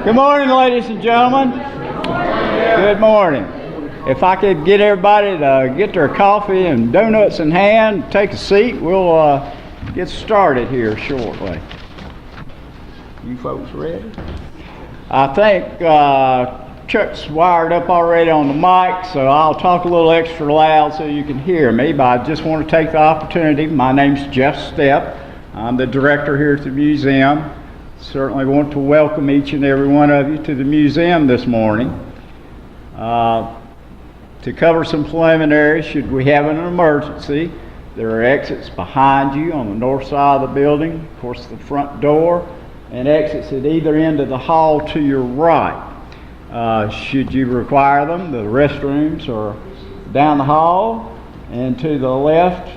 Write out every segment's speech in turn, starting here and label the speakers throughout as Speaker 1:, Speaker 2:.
Speaker 1: Good morning, ladies and gentlemen. Good morning. If I could get everybody to get their coffee and donuts in hand, take a seat, we'll get started here shortly. You folks ready? I think Chuck's wired up already on the mic, so I'll talk a little extra loud so you can hear me, but I just want to take the opportunity. My name's Jeff Stepp. I'm the director here at the museum. Certainly want to welcome each and every one of you to the museum this morning. To cover some preliminaries, should we have an emergency, there are exits behind you on the north side of the building, of course the front door, and exits at either end of the hall to your right. Should you require them, the restrooms are down the hall and to the left.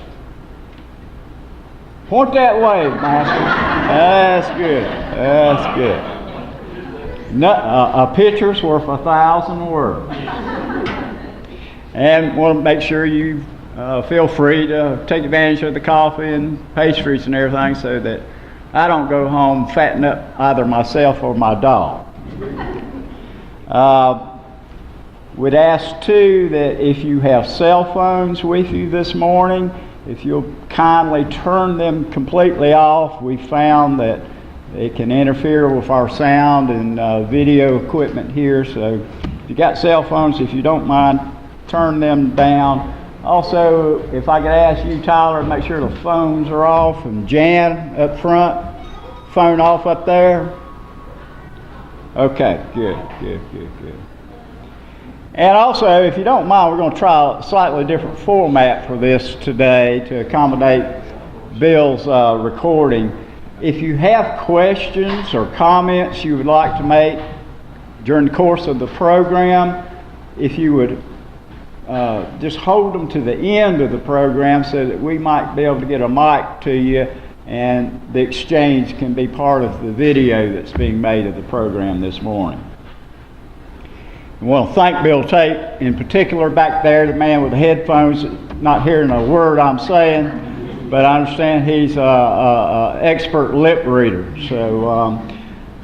Speaker 1: Point that way, Master. That's good. That's good. No, a picture's worth 1,000 words. And want to make sure you feel free to take advantage of the coffee and pastries and everything so that I don't go home fatten up either myself or my dog. We'd ask too that if you have cell phones with you this morning, if you'll kindly turn them completely off. We found that it can interfere with our sound and video equipment here, so if you got cell phones, if you don't mind, turn them down. Also, if I could ask you, Tyler, to make sure the phones are off, and Jan up front, phone off up there. Okay, good. And also, if you don't mind, we're going to try a slightly different format for this today to accommodate Bill's recording. If you have questions or comments you would like to make during the course of the program, if you would just hold them to the end of the program so that we might be able to get a mic to you and the exchange can be part of the video that's being made of the program this morning. I want to thank Bill Tate in particular back there, the man with the headphones, not hearing a word I'm saying, but I understand he's an expert lip reader. So,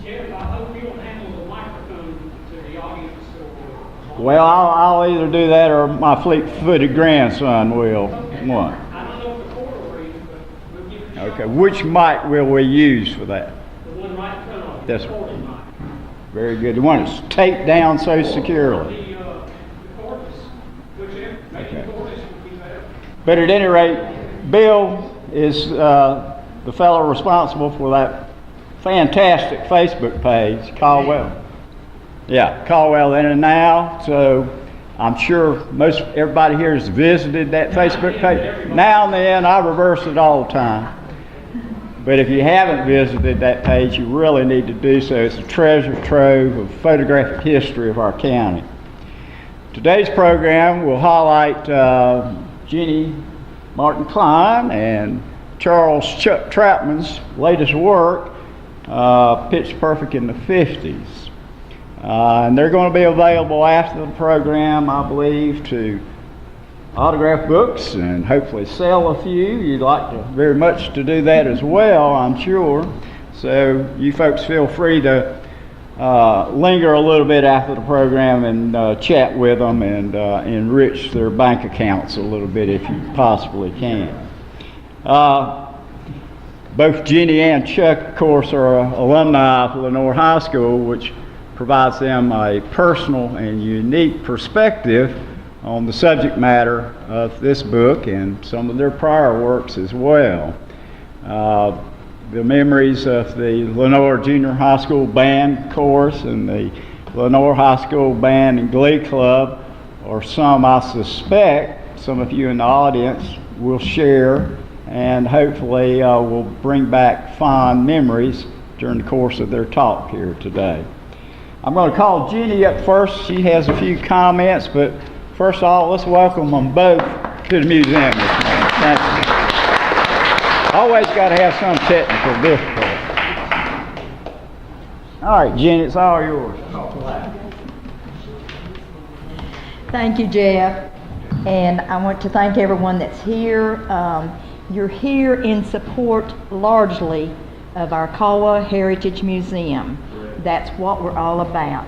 Speaker 2: Jeff, I hope you'll handle the microphone to the audience.
Speaker 1: Well, I'll either do that or my fleet-footed grandson will. One.
Speaker 2: I don't know if the cord will read, but we'll give it a shot.
Speaker 1: Okay, which mic will we use for that?
Speaker 2: The one right in front of you.
Speaker 1: This
Speaker 2: The
Speaker 1: one.
Speaker 2: recording mic.
Speaker 1: Very good. The one that's taped down so securely.
Speaker 2: The cordless, whichever. Maybe
Speaker 1: Okay.
Speaker 2: the cordless would be better.
Speaker 1: But at any rate, Bill is the fellow responsible for that fantastic Facebook page, Caldwell. Yeah, Caldwell In and Now. So I'm sure most everybody here has visited that Facebook page. Now and then, I reverse it all the time. But if you haven't visited that page, you really need to do so. It's a treasure trove of photographic history of our county. Today's program will highlight Jeannie Cline and Charles Trapman's latest work, Pitch Perfect in the 50s. And they're going to be available after the program, I believe, to autograph books and hopefully sell a few. You'd like to very much to do that as well, I'm sure. So you folks feel free to linger a little bit after the program and chat with them and enrich their bank accounts a little bit if you possibly can. Both Jeannie and Chuck, of course, are alumni of Lenoir High School, which provides them a personal and unique perspective on the subject matter of this book and some of their prior works as well. The memories of the Lenoir Junior High School Band Chorus and the Lenoir High School Band and Glee Club are some I suspect some of you in the audience will share and hopefully will bring back fond memories during the course of their talk here today. I'm going to call Jeannie up first. She has a few comments, but first of all, let's welcome them both to the museum this morning. Thank you. Always got to have some technical difficulty. All right, Jeannie, it's all yours.
Speaker 3: Thank you, Jeff. And I want to thank everyone that's here. You're here in support largely of our Caldwell Heritage Museum. that's what we're all about.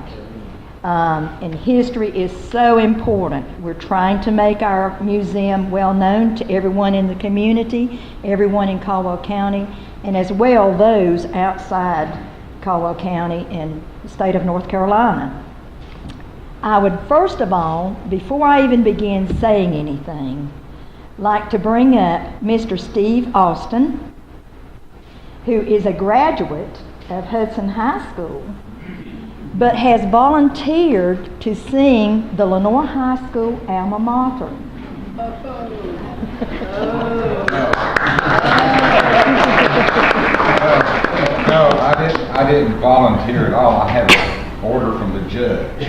Speaker 3: And history is so important. We're trying to make our museum well known to everyone in the community, everyone in Caldwell County, and as well those outside Caldwell County and the state of North Carolina. I would first of all, before I even begin saying anything, like to bring up Mr. Steve Austin, who is a graduate of Hudson High School, but has volunteered to sing the Lenoir High School alma mater.
Speaker 4: No, I didn't volunteer at all. I had an order from the judge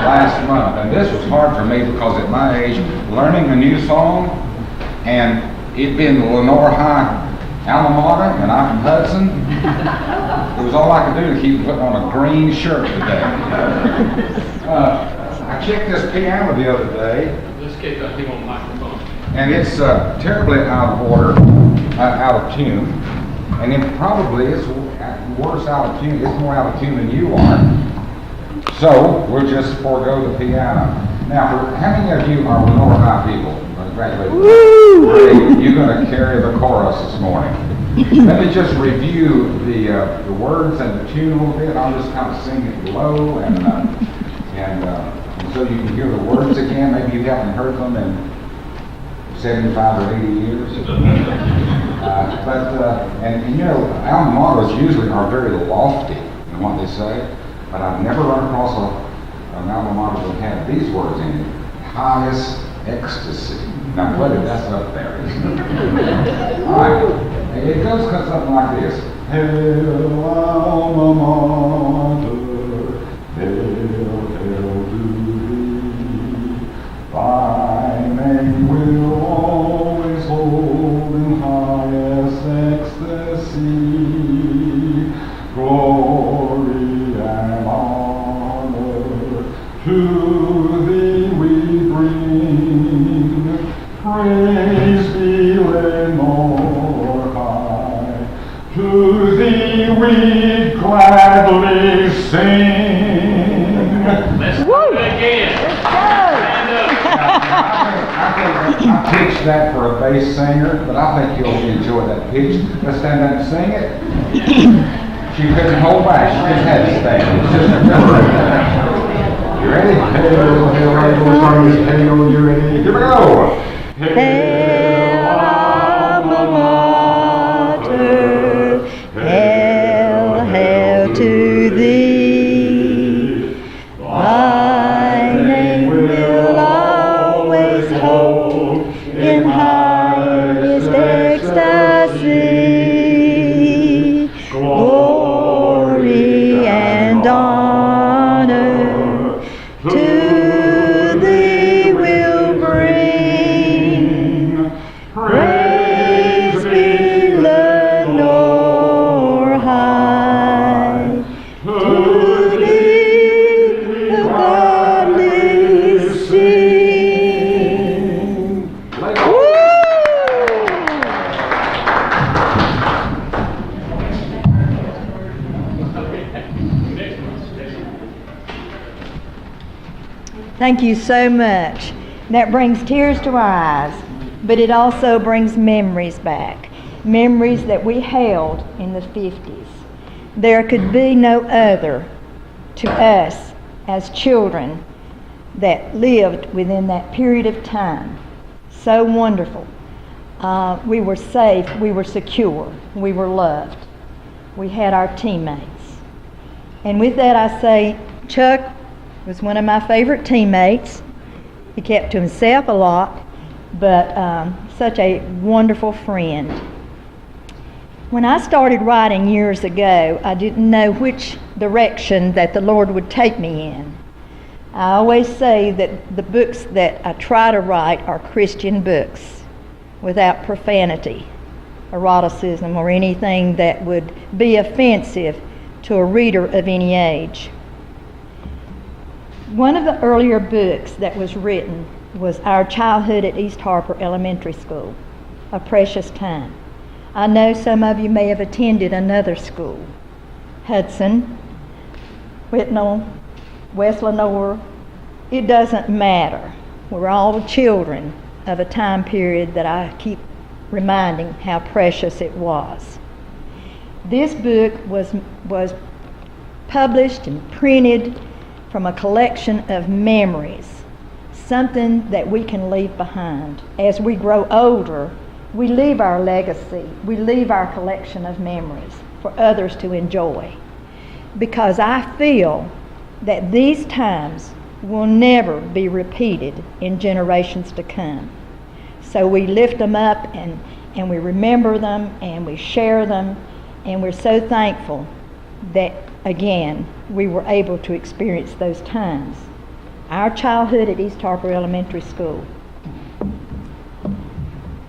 Speaker 4: last month, and this was hard for me because at my age, learning a new song and it being the Lenoir High alma mater, and I'm from Hudson, it was all I could do to keep putting on a green shirt today. I checked this piano the other day,
Speaker 2: Let's get that thing on microphone.
Speaker 4: and it's terribly out of order, out of tune, and it probably is worse out of tune. It's more out of tune than you are. So we'll just forego the piano. Now, how many of you are Lenoir High people? Congratulations. Great. You're going to carry the chorus this morning. Let me just review the words and the tune a little bit. I'll just kind of sing it low and so you can hear the words again. Maybe you haven't heard them in 75 or 80 years. And you know, alma maters usually are very lofty in what they say, but I've never run across an alma mater that had these words in it: highest ecstasy. Now, buddy, that's up there, isn't it? All right. It goes something like this. Hail, alma mater, hail, hail to thee. Thy name will always hold in highest ecstasy. Glory and honor to thee we bring. Praise be Lenoir High. To thee we gladly sing.
Speaker 2: Let's do it again. Stand up.
Speaker 4: I pitched that for a bass singer, but I think you'll enjoy that pitch. Let's stand up and sing it. She couldn't hold back. She just had to stand. It's just you ready? Hail, hail, hail, hail, you ready? Here we go.
Speaker 3: Hail, alma mater, hail, hail to thee. Thy name will always hold in highest ecstasy. Glory and honor to thee will bring. Praise be Lenoir High. To thee the godly sing. Woo! Thank you so much. That brings tears to our eyes, but it also brings memories back. Memories that we held in the 50s. There could be no other to us as children that lived within that period of time. So wonderful. We were safe, we were secure, we were loved. We had our teammates. And with that I say, Chuck was one of my favorite teammates. He kept to himself a lot, but such a wonderful friend. When I started writing years ago, I didn't know which direction that the Lord would take me in. I always say that the books that I try to write are Christian books without profanity, eroticism, or anything that would be offensive to a reader of any age. One of the earlier books that was written was Our Childhood at East Harper Elementary School, A Precious Time. I know some of you may have attended another school, Hudson, Whitnall, West Lenoir, it doesn't matter. We're all children of a time period that I keep reminding how precious it was. This book was published and printed from a collection of memories, something that we can leave behind. As we grow older, we leave our legacy, we leave our collection of memories for others to enjoy. Because I feel that these times will never be repeated in generations to come. So we lift them up and we remember them and we share them, and we're so thankful that, again, we were able to experience those times. Our childhood at East Harper Elementary School.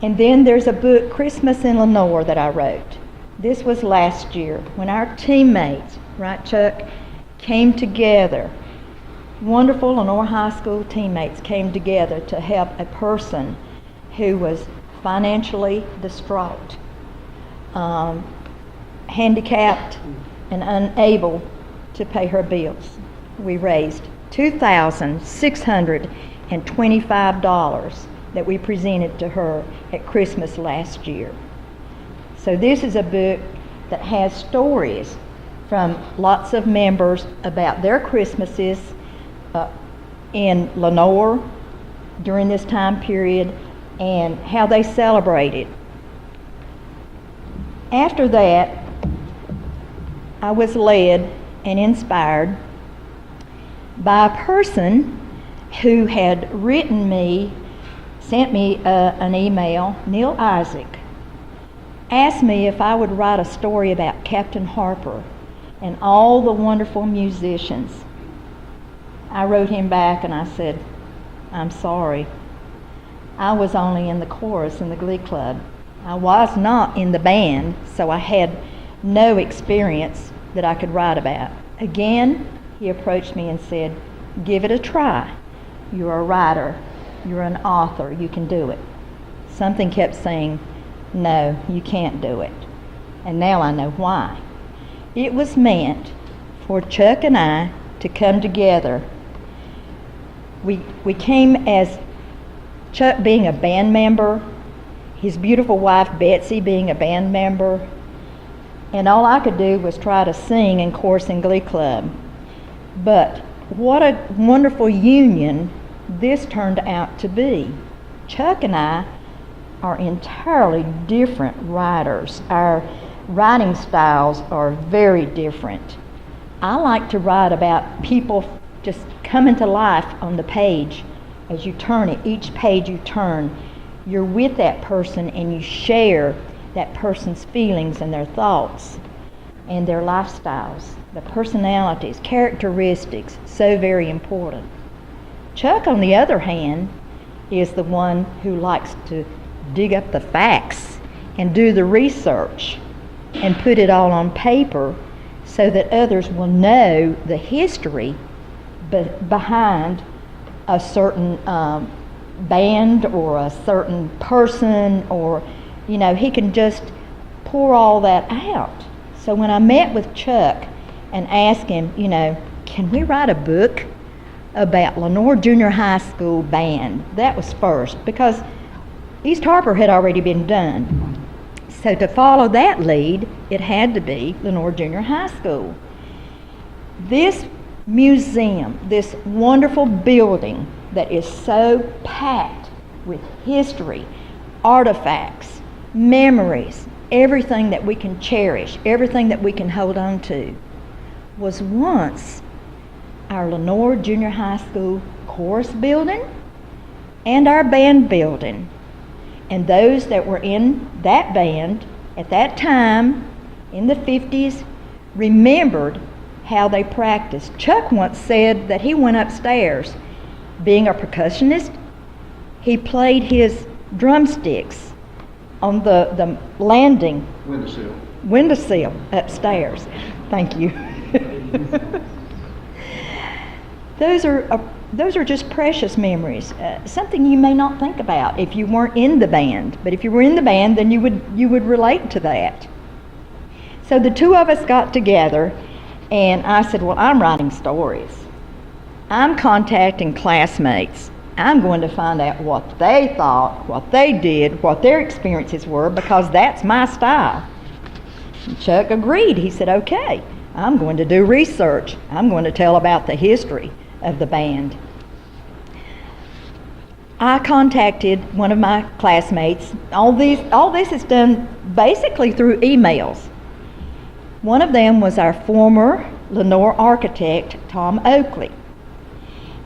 Speaker 3: And then there's a book, Christmas in Lenoir, that I wrote. This was last year when our teammates, right Chuck, came together. Wonderful Lenoir High School teammates came together to help a person who was financially distraught, handicapped, and unable to pay her bills. We raised $2,625 that we presented to her at Christmas last year. So this is a book that has stories from lots of members about their Christmases in Lenoir during this time period and how they celebrated. After that, I was led and inspired by a person who had sent me an email. Neil Isaac asked me if I would write a story about Captain Harper and all the wonderful musicians. I wrote him back and I said, I'm sorry. I was only in the chorus in the Glee Club. I was not in the band, so I had no experience that I could write about. Again, he approached me and said, give it a try. You're a writer. You're an author. You can do it. Something kept saying, no, you can't do it. And now I know why. It was meant for Chuck and I to come together. We came as Chuck being a band member, his beautiful wife Betsy being a band member, and all I could do was try to sing in chorus and glee club. But what a wonderful union this turned out to be. Chuck and I are entirely different writers. Our writing styles are very different. I like to write about people just coming to life on the page. As you turn it, each page you turn, you're with that person and you share that person's feelings and their thoughts and their lifestyles, the personalities, characteristics, so very important. Chuck, on the other hand, is the one who likes to dig up the facts and do the research and put it all on paper so that others will know the history behind a certain band or a certain person, or, he can just pour all that out. So when I met with Chuck and asked him, can we write a book about Lenoir Junior High School band? That was first, because East Harper had already been done. So to follow that lead, it had to be Lenoir Junior High School. This museum, this wonderful building that is so packed with history, artifacts, memories, everything that we can cherish, everything that we can hold on to, was once our Lenoir Junior High School chorus building and our band building. And those that were in that band at that time in the 50s remembered how they practiced. Chuck once said that he went upstairs. Being a percussionist, he played his drumsticks on the landing windowsill upstairs. Thank you. Those are just precious memories. Something you may not think about if you weren't in the band, but if you were in the band, then you would relate to that. So the two of us got together And I said, well, I'm writing stories. I'm contacting classmates. I'm going to find out what they thought, what they did, what their experiences were, because that's my style. And Chuck agreed. He said, okay, I'm going to do research. I'm going to tell about the history of the band. I contacted one of my classmates. All this is done basically through emails. One of them was our former Lenoir architect, Tom Oakley.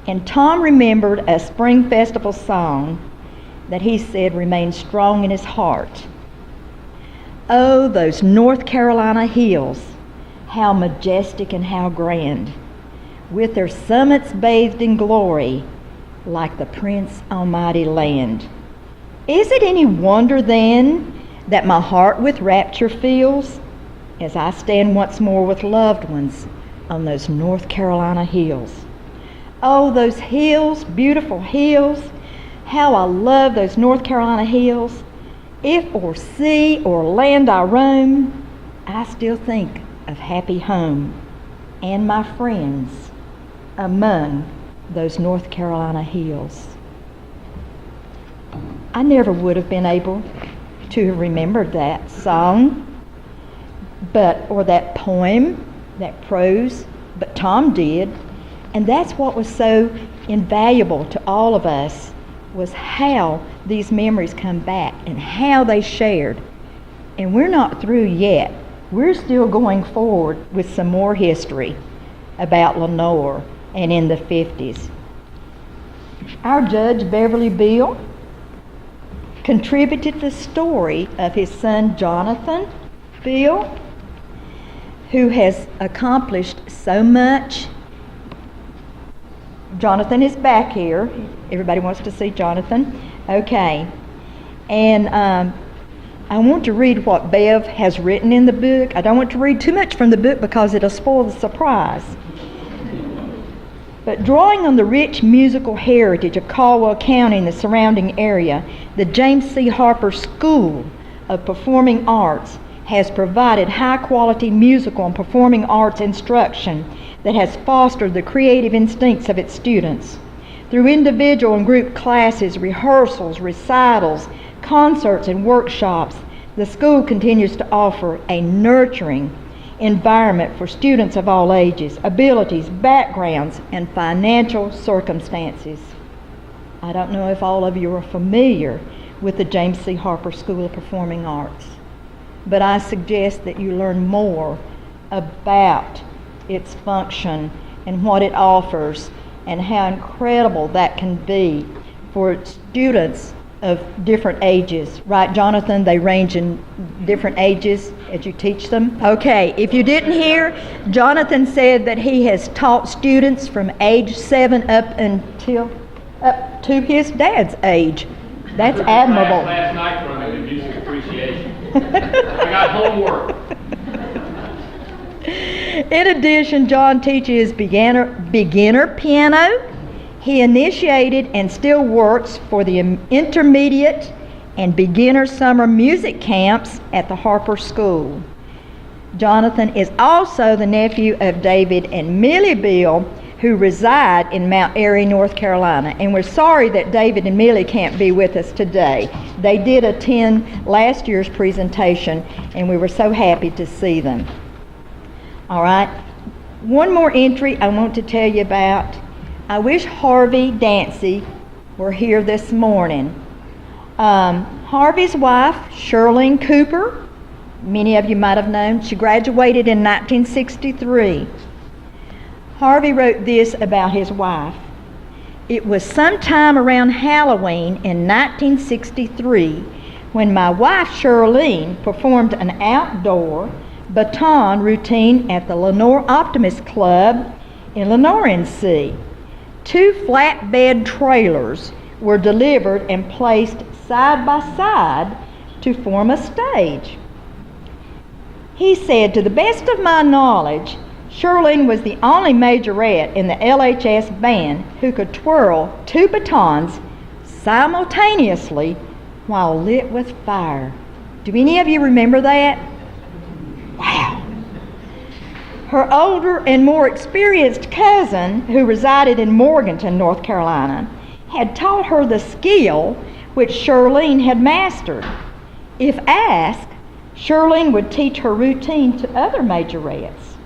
Speaker 3: And Tom remembered a spring festival song that he said remained strong in his heart. Oh, those North Carolina hills, how majestic and how grand, with their summits bathed in glory, like the Prince Almighty land. Is it any wonder then that my heart with rapture fills as I stand once more with loved ones on those North Carolina hills? Oh, those hills, beautiful hills, how I love those North Carolina hills. If o'er sea or land I roam, I still think of happy home and my friends among those North Carolina hills. I never would have been able to have remembered that song, or that poem, that prose, but Tom did. And that's what was so invaluable to all of us, was how these memories come back and how they shared. And we're not through yet. We're still going forward with some more history about Lenoir and in the 50s. Our Judge Beverly Beale contributed the story of his son Jonathan Beale, who has accomplished so much. Jonathan is back here. Everybody wants to see Jonathan. Okay. And I want to read what Bev has written in the book. I don't want to read too much from the book because it'll spoil the surprise. But drawing on the rich musical heritage of Caldwell County and the surrounding area, the James C. Harper School of Performing Arts has provided high-quality musical and performing arts instruction that has fostered the creative instincts of its students. Through individual and group classes, rehearsals, recitals, concerts, and workshops, the school continues to offer a nurturing environment for students of all ages, abilities, backgrounds, and financial circumstances. I don't know if all of you are familiar with the James C. Harper School of Performing Arts, but I suggest that you learn more about its function and what it offers and how incredible that can be for students of different ages. Right, Jonathan? They range in different ages as you teach them. Okay, if you didn't hear, Jonathan said that he has taught students from age 7 up to his dad's age. That's admirable.
Speaker 2: Last night from him in music appreciation. I got homework.
Speaker 3: In addition, John teaches beginner piano. He initiated and still works for the intermediate and beginner summer music camps at the Harper School. Jonathan is also the nephew of David and Millie Beale, who reside in Mount Airy, North Carolina. And we're sorry that David and Millie can't be with us today. They did attend last year's presentation, and we were so happy to see them. All right, one more entry I want to tell you about. I wish Harvey Dancy were here this morning. Harvey's wife, Shirlene Cooper, many of you might have known, she graduated in 1963. Harvey wrote this about his wife. It was sometime around Halloween in 1963 when my wife, Shirlene, performed an outdoor baton routine at the Lenoir Optimist Club in Lenoir, NC. 2 flatbed trailers were delivered and placed side by side to form a stage. He said, to the best of my knowledge, Shirlene was the only majorette in the LHS band who could twirl 2 batons simultaneously while lit with fire. Do any of you remember that? Wow. Her older and more experienced cousin, who resided in Morganton, North Carolina, had taught her the skill which Shirlene had mastered. If asked, Shirlene would teach her routine to other majorettes.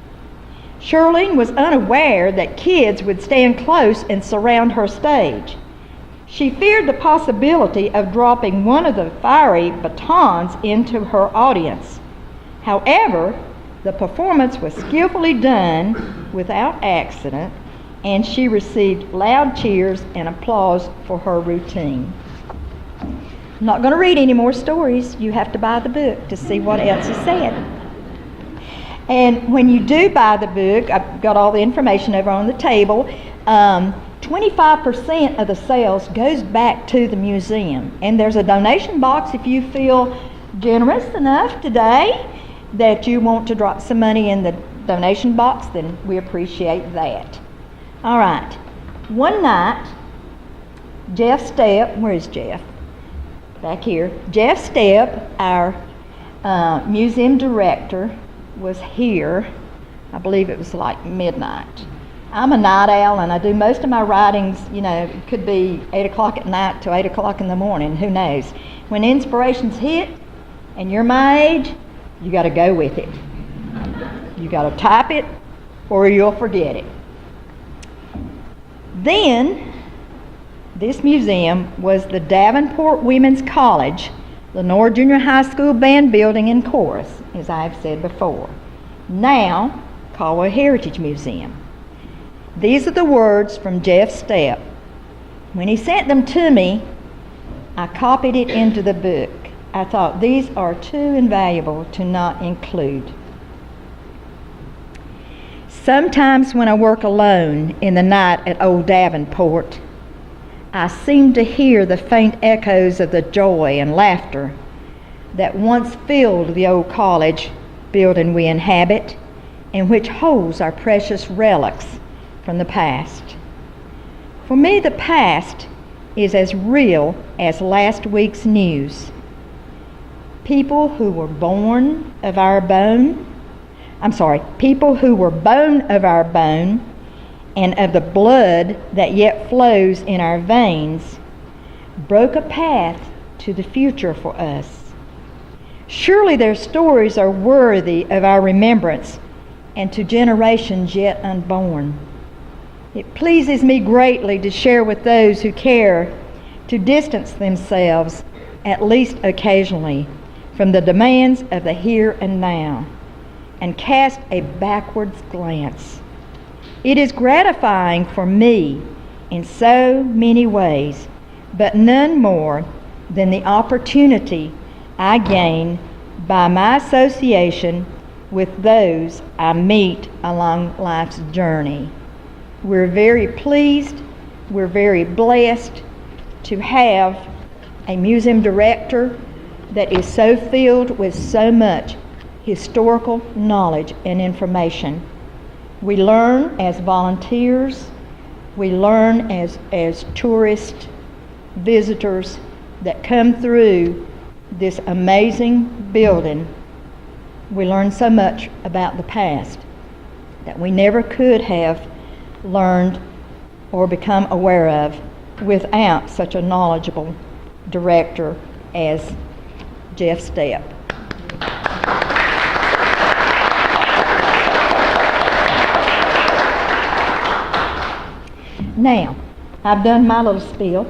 Speaker 3: Shirlene was unaware that kids would stand close and surround her stage. She feared the possibility of dropping one of the fiery batons into her audience. However, the performance was skillfully done without accident, and she received loud cheers and applause for her routine. I'm not going to read any more stories. You have to buy the book to see what else is said. And when you do buy the book, I've got all the information over on the table. 25% of the sales goes back to the museum. And there's a donation box if you feel generous enough today that you want to drop some money in the donation box, then we appreciate that. All right. One night, Jeff Stepp, where is Jeff? Back here. Jeff Stepp, our museum director, was here. I believe it was like midnight. I'm a night owl, and I do most of my writings, it could be 8 o'clock at night to 8 o'clock in the morning, who knows. When inspirations hit, and you're my age, you got to go with it. You got to type it, or you'll forget it. Then, this museum was the Davenport Women's College, Lenoir Junior High School band building and chorus, as I've said before. Now, Caldwell Heritage Museum. These are the words from Jeff Stepp. When he sent them to me, I copied it into the book. I thought these are too invaluable to not include. Sometimes when I work alone in the night at old Davenport, I seem to hear the faint echoes of the joy and laughter that once filled the old college building we inhabit, and which holds our precious relics from the past. For me, the past is as real as last week's news. People who were bone of our bone and of the blood that yet flows in our veins, broke a path to the future for us. Surely their stories are worthy of our remembrance and to generations yet unborn. It pleases me greatly to share with those who care to distance themselves, at least occasionally, from the demands of the here and now, and cast a backwards glance. It is gratifying for me in so many ways, but none more than the opportunity I gain by my association with those I meet along life's journey. We're very pleased, we're very blessed to have a museum director that is so filled with so much historical knowledge and information. We learn as volunteers, we learn as tourist visitors that come through this amazing building. We learn so much about the past that we never could have learned or become aware of without such a knowledgeable director as Jeff Stepp. Now, I've done my little spiel,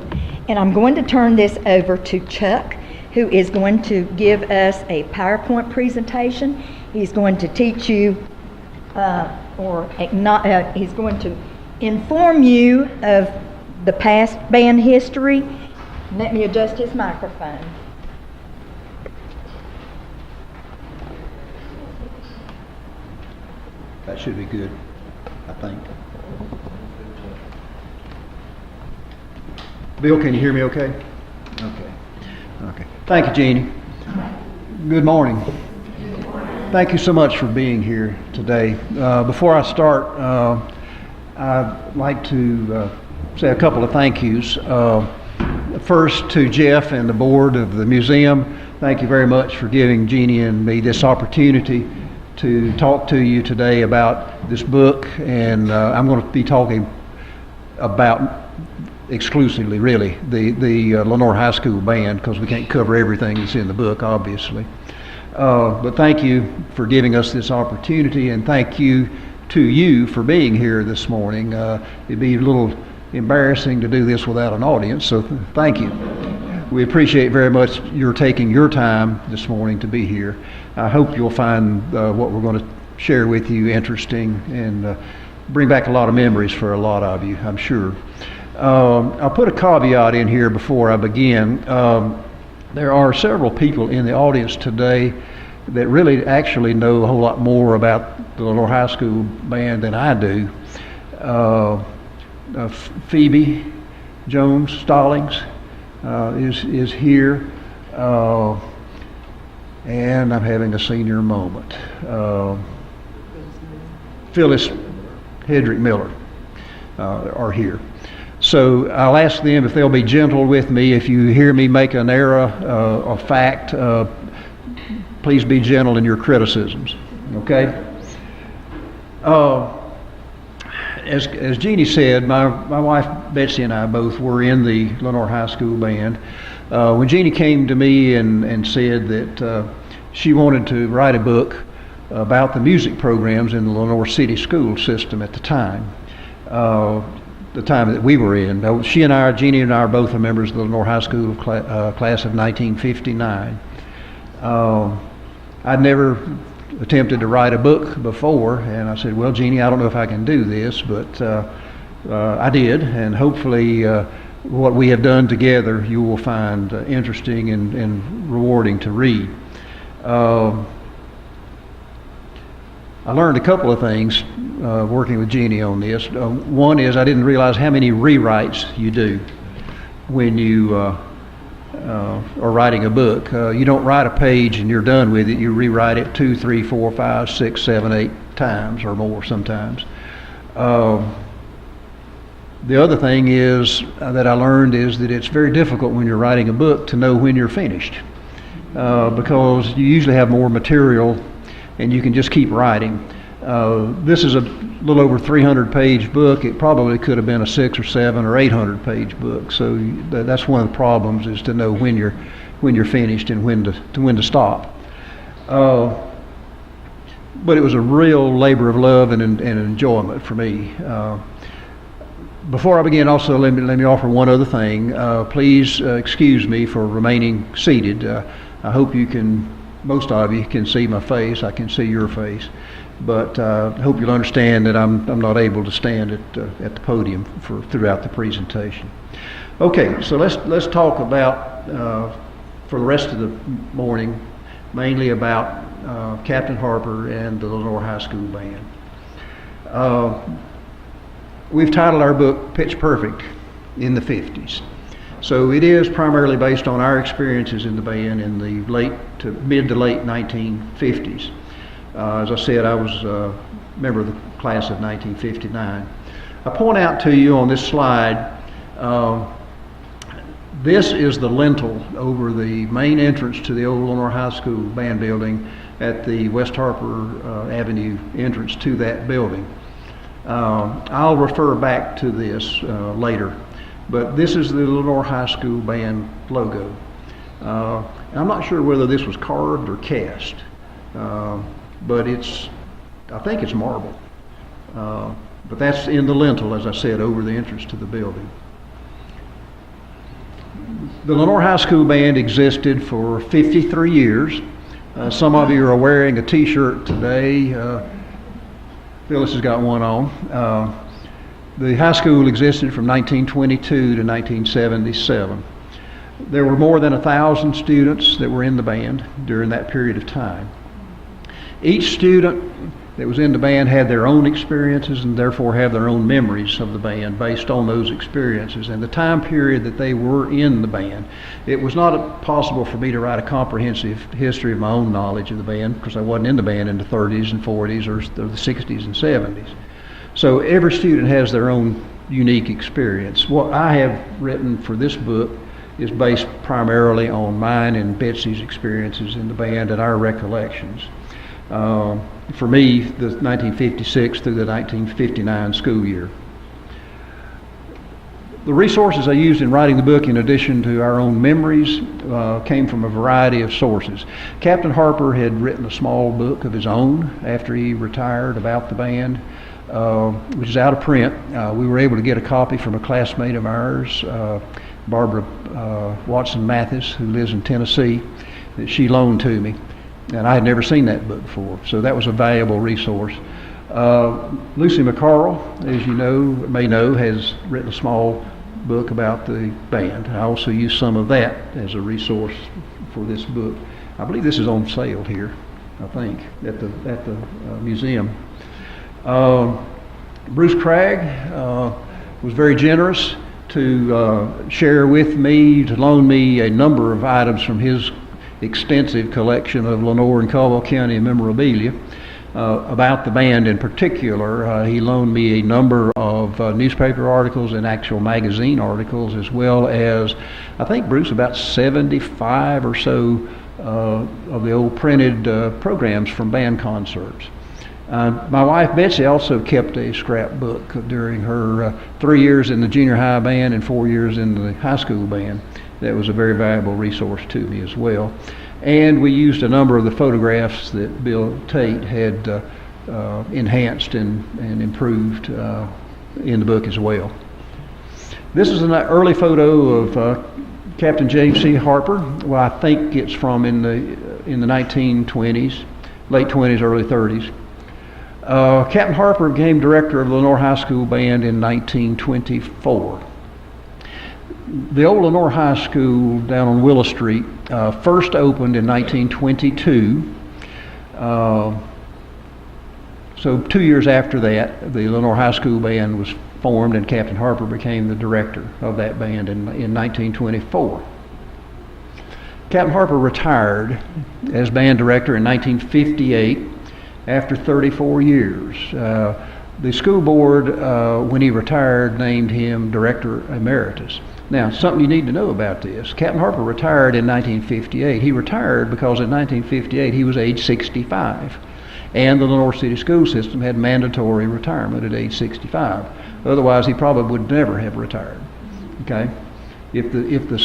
Speaker 3: and I'm going to turn this over to Chuck, who is going to give us a PowerPoint presentation. He's going to teach you, he's going to inform you of the past band history. Let me adjust his microphone.
Speaker 5: That should be good, I think. Bill, can you hear me okay? Okay. Thank you, Jeannie. Good morning. Thank you so much for being here today. Before I start, I'd like to say a couple of thank yous. First, to Jeff and the board of the museum, thank you very much for giving Jeannie and me this opportunity to talk to you today about this book, and I'm going to be talking about exclusively, really, the Lenoir High School band, because we can't cover everything that's in the book, obviously. But thank you for giving us this opportunity, and thank you to you for being here this morning. It'd be a little embarrassing to do this without an audience, so thank you. We appreciate very much your taking your time this morning to be here. I hope you'll find what we're going to share with you interesting and bring back a lot of memories for a lot of you, I'm sure. I'll put a caveat in here before I begin. There are several people in the audience today that really actually know a whole lot more about the Lenoir High School band than I do. Phoebe Jones Stallings is here, and I'm having a senior moment. Phyllis Hedrick Miller are here. So I'll ask them if they'll be gentle with me. If you hear me make an error of fact, please be gentle in your criticisms, okay? As Jeannie said, my wife Betsy and I both were in the Lenoir High School band. When Jeannie came to me and said that she wanted to write a book about the music programs in the Lenoir City school system at the time that we were in. Jeannie and I are both members of the Lenoir High School class of 1959. I'd never attempted to write a book before, and I said, well, Jeannie, I don't know if I can do this, but I did, and hopefully what we have done together you will find interesting and rewarding to read. I learned a couple of things working with Jeannie on this. One is I didn't realize how many rewrites you do when you are writing a book. You don't write a page and you're done with it. You rewrite it 2, 3, 4, 5, 6, 7, 8 times or more sometimes. The other thing is that I learned is that it's very difficult when you're writing a book to know when you're finished because you usually have more material and you can just keep writing. This is a little over 300-page book. It probably could have been a 600 or 700 or 800-page book. So that's one of the problems, is to know when you're finished and when to stop. But it was a real labor of love and enjoyment for me. Before I begin, also let me offer one other thing. Please excuse me for remaining seated. I hope most of you can see my face. I can see your face. But I hope you'll understand that I'm not able to stand at the podium throughout the presentation. Okay, so let's talk about for the rest of the morning mainly about Captain Harper and the Lenoir High School band. We've titled our book "Pitch Perfect in the 50s." So it is primarily based on our experiences in the band in the mid to late 1950s. As I said, I was a member of the class of 1959. I point out to you on this slide, this is the lintel over the main entrance to the old Lenoir High School band building at the West Harper Avenue entrance to that building. I'll refer back to this later, but this is the Lenoir High School band logo. I'm not sure whether this was carved or cast. But I think it's marble. But that's in the lintel, as I said, over the entrance to the building. The Lenoir High School band existed for 53 years. Some of you are wearing a t-shirt today. Phyllis has got one on. The high school existed from 1922 to 1977. There were more than 1,000 students that were in the band during that period of time. Each student that was in the band had their own experiences and therefore have their own memories of the band based on those experiences and the time period that they were in the band. It was not possible for me to write a comprehensive history of my own knowledge of the band because I wasn't in the band in the 30s and 40s or the 60s and 70s. So every student has their own unique experience. What I have written for this book is based primarily on mine and Betsy's experiences in the band and our recollections. for me, the 1956 through the 1959 school year. The resources I used in writing the book, in addition to our own memories, came from a variety of sources. Captain Harper had written a small book of his own after he retired about the band, which is out of print. We were able to get a copy from a classmate of ours, Barbara Watson Mathis, who lives in Tennessee, that she loaned to me. And I had never seen that book before, so that was a valuable resource. Lucy McCarl, as you may know, has written a small book about the band. I also used some of that as a resource for this book. I believe this is on sale here, I think, at the museum. Bruce Cragg was very generous to share with me, to loan me a number of items from his extensive collection of Lenoir and Caldwell County memorabilia. About the band in particular, he loaned me a number of newspaper articles and actual magazine articles, as well as, I think, Bruce, about 75 or so of the old printed programs from band concerts. My wife Betsy also kept a scrapbook during her 3 years in the junior high band and 4 years in the high school band. That was a very valuable resource to me as well. And we used a number of the photographs that Bill Tate had enhanced and improved in the book as well. This is an early photo of Captain James C. Harper. Well, I think it's from in the 1920s, late 20s, early 30s. Captain Harper became director of the Lenoir High School Band in 1924. The old Lenoir High School down on Willow Street first opened in 1922. So 2 years after that, the Lenoir High School Band was formed, and Captain Harper became the director of that band in 1924. Captain Harper retired as band director in 1958 after 34 years. The school board, when he retired, named him director emeritus. Now, something you need to know about this. Captain Harper retired in 1958. He retired because in 1958 he was age 65. And the Lenoir City school system had mandatory retirement at age 65. Otherwise, he probably would never have retired. Okay? If the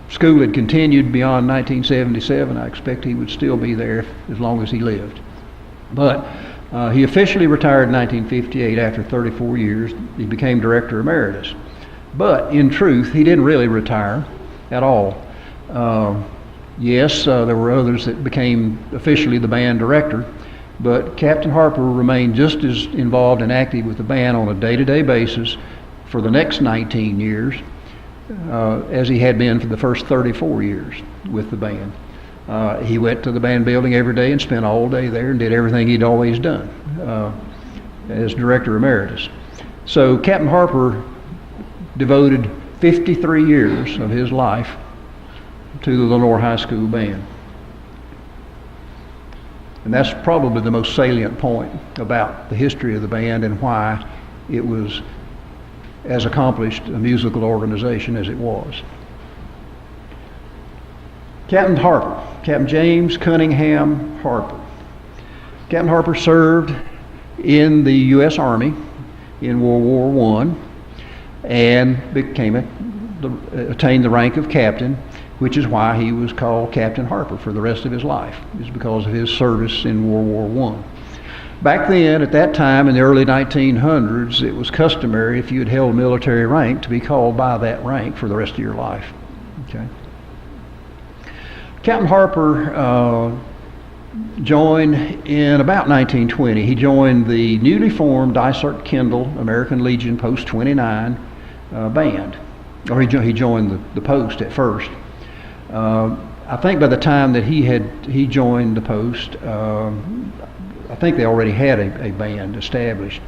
Speaker 5: school had continued beyond 1977, I expect he would still be there as long as he lived. But he officially retired in 1958 after 34 years. He became director emeritus. But in truth, he didn't really retire at all. Yes, there were others that became officially the band director, but Captain Harper remained just as involved and active with the band on a day-to-day basis for the next 19 years as he had been for the first 34 years with the band. He went to the band building every day and spent all day there and did everything he'd always done as director emeritus. So Captain Harper devoted 53 years of his life to the Lenoir High School Band. And that's probably the most salient point about the history of the band and why it was as accomplished a musical organization as it was. Captain Harper, Captain James Cunningham Harper. Captain Harper served in the U.S. Army in World War I and attained the rank of captain, which is why he was called Captain Harper for the rest of his life, is because of his service in World War I. Back then, at that time in the early 1900s, it was customary, if you had held military rank, to be called by that rank for the rest of your life. Okay. Captain Harper joined in about 1920. He joined the newly formed Dysart Kendall American Legion Post 29 band, or he joined the post at first. I think by the time that he joined the post, I think they already had a band established.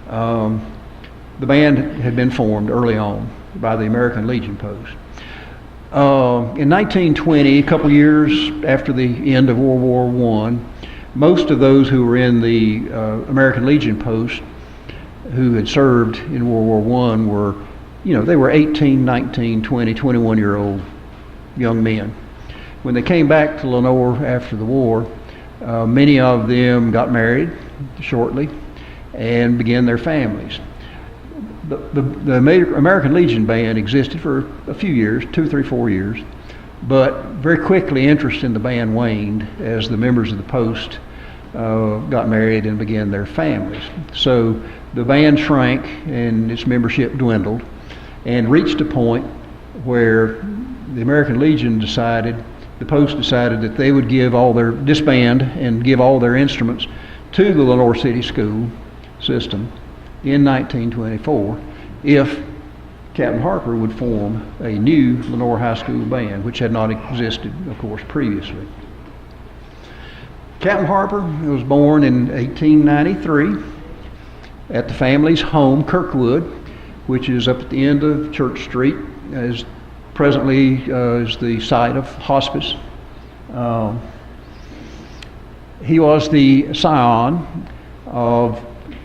Speaker 5: The band had been formed early on by the American Legion Post. In 1920, a couple years after the end of World War I, most of those who were in the American Legion Post who had served in World War I were, they were 18, 19, 20, 21-year-old young men. When they came back to Lenoir after the war, Many of them got married shortly and began their families. The American Legion Band existed for a few years, 2, 3, 4 years, but very quickly interest in the band waned as the members of the post got married and began their families. So the band shrank and its membership dwindled and reached a point where the American Legion the post decided that they would disband and give all their instruments to the Lenoir City School system in 1924 if Captain Harper would form a new Lenoir High School band, which had not existed, of course, previously. Captain Harper was born in 1893 at the family's home, Kirkwood, which is up at the end of Church Street, as presently is the site of hospice. He was the scion of,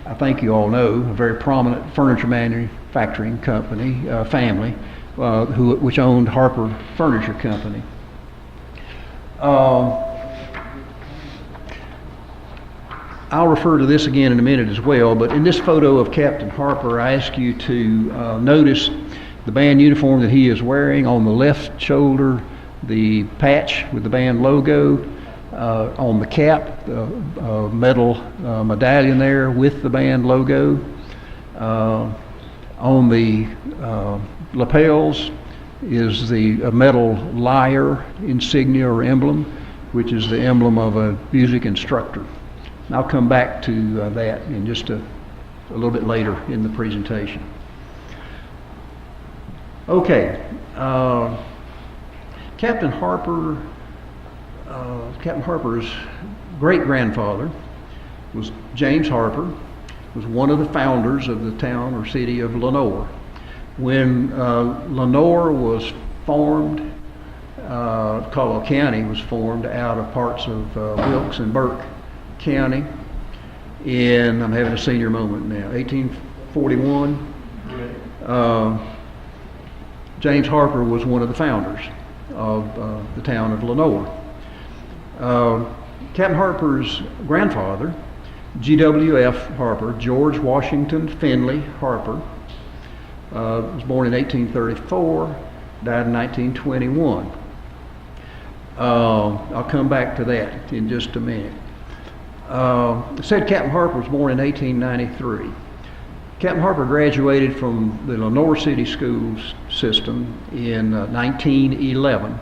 Speaker 5: I think you all know, a very prominent furniture manufacturing company, family, which owned Harper Furniture Company. I'll refer to this again in a minute as well, but in this photo of Captain Harper, I ask you to notice the band uniform that he is wearing. On the left shoulder, the patch with the band logo. On the cap, the metal medallion there with the band logo. On the lapels is the metal lyre insignia or emblem, which is the emblem of a music instructor. And I'll come back to that in just a little bit later in the presentation. Okay, Captain Harper's great-grandfather was James Harper, was one of the founders of the town or city of Lenoir. When Lenoir was formed, Caldwell County was formed out of parts of Wilkes and Burke County in, I'm having a senior moment now, 1841. James Harper was one of the founders of the town of Lenoir. Captain Harper's grandfather, G.W.F. Harper, George Washington Finley Harper, was born in 1834, died in 1921. I'll come back to that in just a minute. I said Captain Harper was born in 1893. Captain Harper graduated from the Lenoir City Schools system in 1911.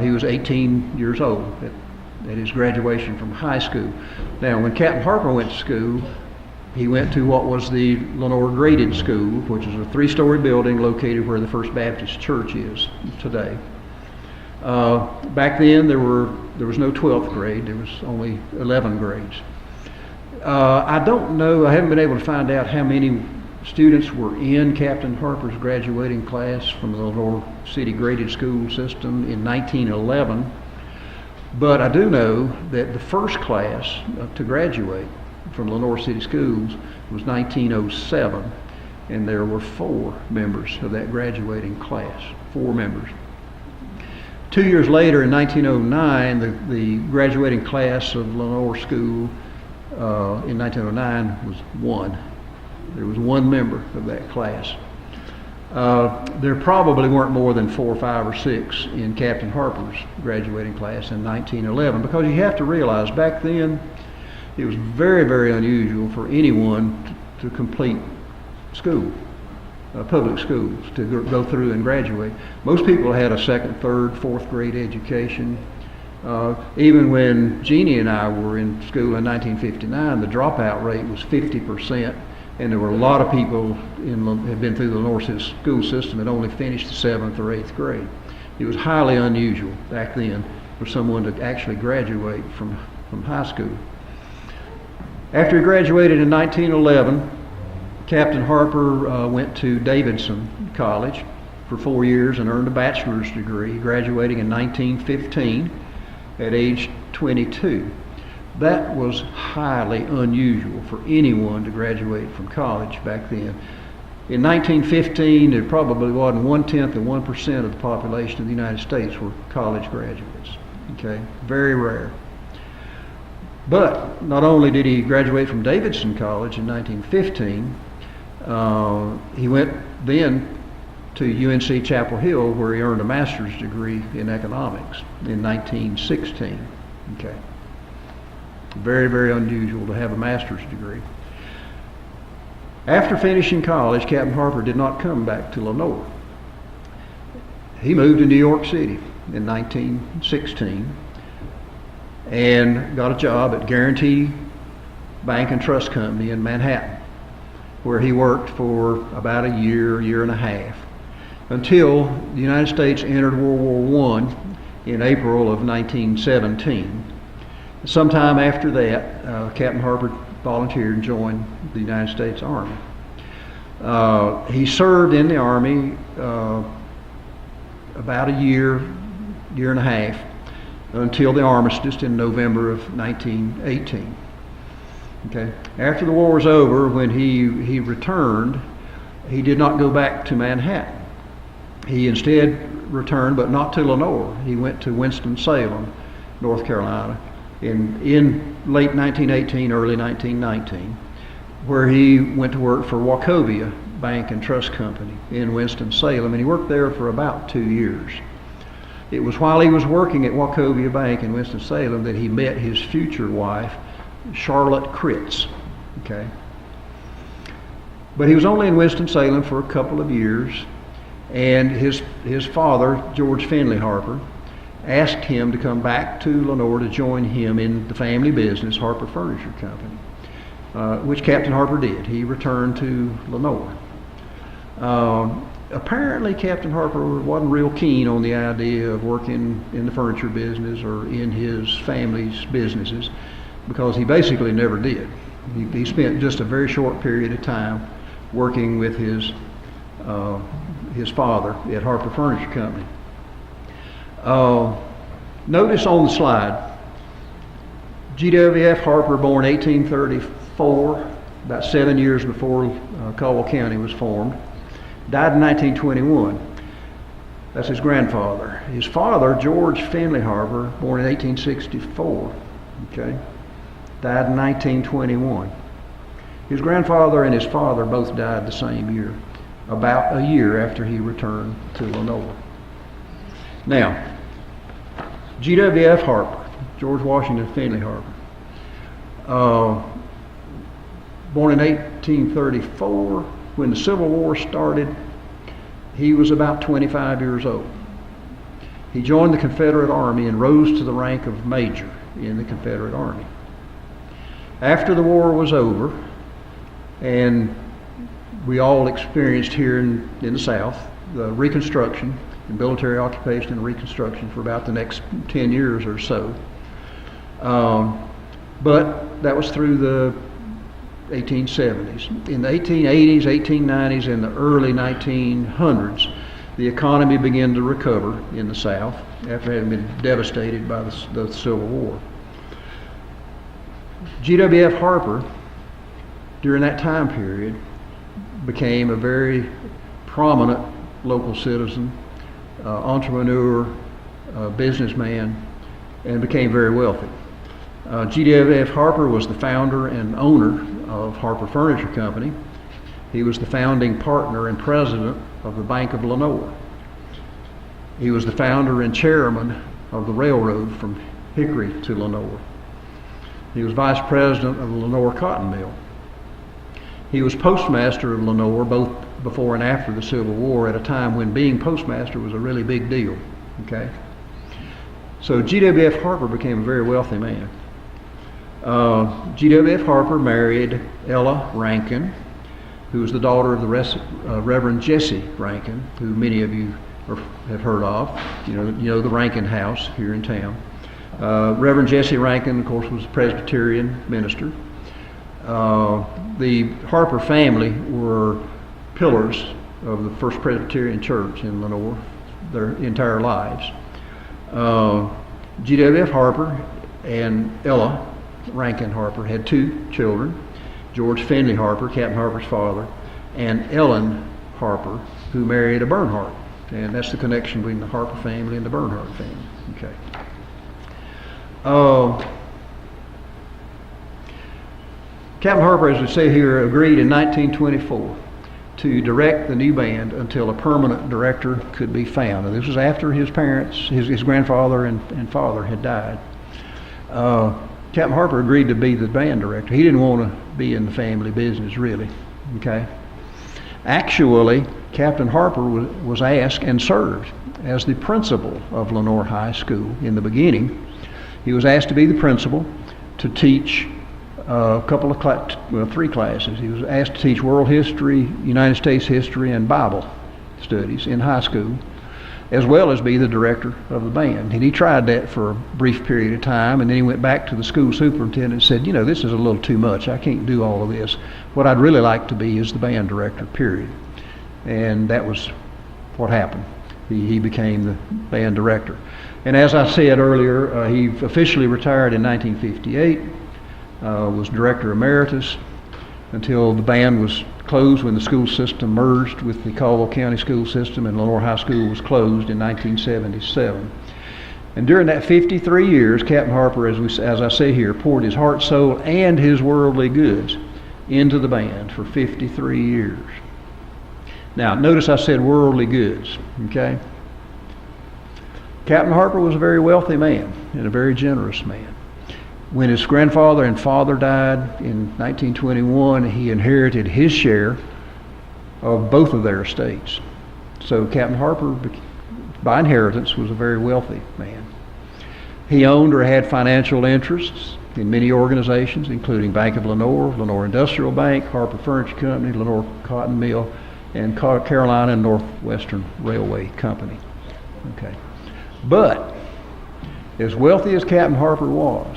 Speaker 5: He was 18 years old at his graduation from high school. Now, when Captain Harper went to school, he went to what was the Lenoir Graded School, which is a 3-story building located where the First Baptist Church is today. Back then, there was no 12th grade. There was only 11 grades. I don't know, I haven't been able to find out how many students were in Captain Harper's graduating class from the Lenoir City Graded School System in 1911, but I do know that the first class to graduate from Lenoir City Schools was 1907, and there were 4 members of that graduating class, 4 members. 2 years later, in 1909, the graduating class of Lenoir School in 1909 was 1. There was 1 member of that class. There probably weren't more than 4, 5, or 6 in Captain Harper's graduating class in 1911, because you have to realize back then it was very, very unusual for anyone to complete school, public schools, to go through and graduate. Most people had a 2nd, 3rd, 4th grade education. Even when Jeannie and I were in school in 1959, the dropout rate was 50%, and there were a lot of people had been through the Lenoir school system that only finished the 7th or 8th grade. It was highly unusual back then for someone to actually graduate from high school. After he graduated in 1911, Captain Harper went to Davidson College for 4 years and earned a bachelor's degree, graduating in 1915 at age 22. That was highly unusual for anyone to graduate from college back then. In 1915, there probably wasn't 1/10 of 1% of the population of the United States were college graduates. Okay, very rare. But not only did he graduate from Davidson College in 1915, he went then to UNC Chapel Hill, where he earned a master's degree in economics in 1916. Okay. Very, very unusual to have a master's degree. After finishing college, Captain Harper did not come back to Lenoir. He moved to New York City in 1916 and got a job at Guarantee Bank and Trust Company in Manhattan, where he worked for about a year and a half, until the United States entered World War I in April of 1917. Sometime after that, Captain Harper volunteered and joined the United States Army. He served in the Army about a year and a half, until the armistice in November of 1918. Okay. After the war was over, when he returned, he did not go back to Manhattan. He instead returned, but not to Lenoir. He went to Winston-Salem, North Carolina, in late 1918, early 1919, where he went to work for Wachovia Bank and Trust Company in Winston-Salem, and he worked there for about 2 years. It was while he was working at Wachovia Bank in Winston-Salem that he met his future wife, Charlotte Kritz. Okay. But he was only in Winston-Salem for a couple of years, and his father, George Finley Harper, asked him to come back to Lenoir to join him in the family business, Harper Furniture Company, which Captain Harper did. He returned to Lenoir. Apparently, Captain Harper wasn't real keen on the idea of working in the furniture business or in his family's businesses, because he basically never did. He spent just a very short period of time working with his father at Harper Furniture Company. Notice on the slide, G.W.F. Harper, born 1834, about 7 years before Caldwell County was formed, died in 1921. That's his grandfather. His father, George Finley Harper, born in 1864, okay, died in 1921. His grandfather and his father both died the same year, about a year after he returned to Lenoir. Now, G.W.F. Harper, George Washington Finley Harper, born in 1834. When the Civil War started, he was about 25 years old. He joined the Confederate Army and rose to the rank of major in the Confederate Army. After the war was over, and we all experienced here in the South the Reconstruction, the military occupation and Reconstruction for about the next 10 years or so. But that was through the 1870s. In the 1880s, 1890s, and the early 1900s, the economy began to recover in the South after having been devastated by the Civil War. G.W.F. Harper, during that time period, became a very prominent local citizen, entrepreneur, businessman, and became very wealthy. G.W.F. Harper was the founder and owner of Harper Furniture Company. He was the founding partner and president of the Bank of Lenoir. He was the founder and chairman of the railroad from Hickory to Lenoir. He was vice president of the Lenoir Cotton Mill. He was postmaster of Lenoir both before and after the Civil War, at a time when being postmaster was a really big deal. Okay? So G.W.F. Harper became a very wealthy man. G.W.F. Harper married Ella Rankin, who was the daughter of the Reverend Jesse Rankin, who many of you have heard of. You know the Rankin house here in town. Reverend Jesse Rankin, of course, was a Presbyterian minister. The Harper family were pillars of the First Presbyterian Church in Lenoir their entire lives. G.W.F. Harper and Ella Rankin Harper had 2 children, George Finley Harper, Captain Harper's father, and Ellen Harper, who married a Bernhardt. And that's the connection between the Harper family and the Bernhardt family. Okay. Captain Harper, as we say here, agreed in 1924 to direct the new band until a permanent director could be found. And this was after his parents, his grandfather and father had died. Captain Harper agreed to be the band director. He didn't want to be in the family business, really. Okay. Actually, Captain Harper was asked and served as the principal of Lenoir High School in the beginning. He was asked to be the principal to teach a couple of three classes. He was asked to teach world history, United States history, and Bible studies in high school, as well as be the director of the band. And he tried that for a brief period of time, and then he went back to the school superintendent and said, this is a little too much. I can't do all of this. What I'd really like to be is the band director, period. And that was what happened. He became the band director. And as I said earlier, he officially retired in 1958, was director emeritus until the band was closed when the school system merged with the Caldwell County school system, and Lenoir High School was closed in 1977. And during that 53 years, Captain Harper, as I say here, poured his heart, soul, and his worldly goods into the band for 53 years. Now, notice I said worldly goods, okay? Captain Harper was a very wealthy man and a very generous man. When his grandfather and father died in 1921, he inherited his share of both of their estates. So Captain Harper, by inheritance, was a very wealthy man. He owned or had financial interests in many organizations, including Bank of Lenoir, Lenoir Industrial Bank, Harper Furniture Company, Lenoir Cotton Mill, and Carolina and Northwestern Railway Company. Okay. But as wealthy as Captain Harper was,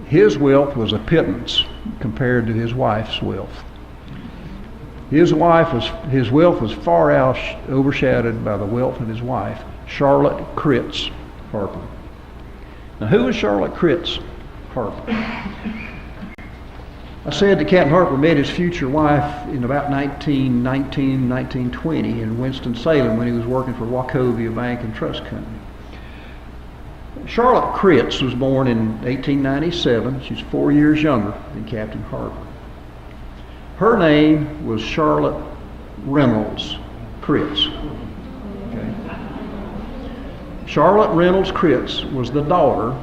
Speaker 5: his wealth was a pittance compared to his wife's wealth. His wealth was far overshadowed by the wealth of his wife, Charlotte Critz Harper. Now, who was Charlotte Critz Harper? I said that Captain Harper met his future wife in about 1919, 1920 in Winston-Salem when he was working for Wachovia Bank and Trust Company. Charlotte Critz was born in 1897. She's 4 years younger than Captain Harper. Her name was Charlotte Reynolds Critz. Okay. Charlotte Reynolds Critz was the daughter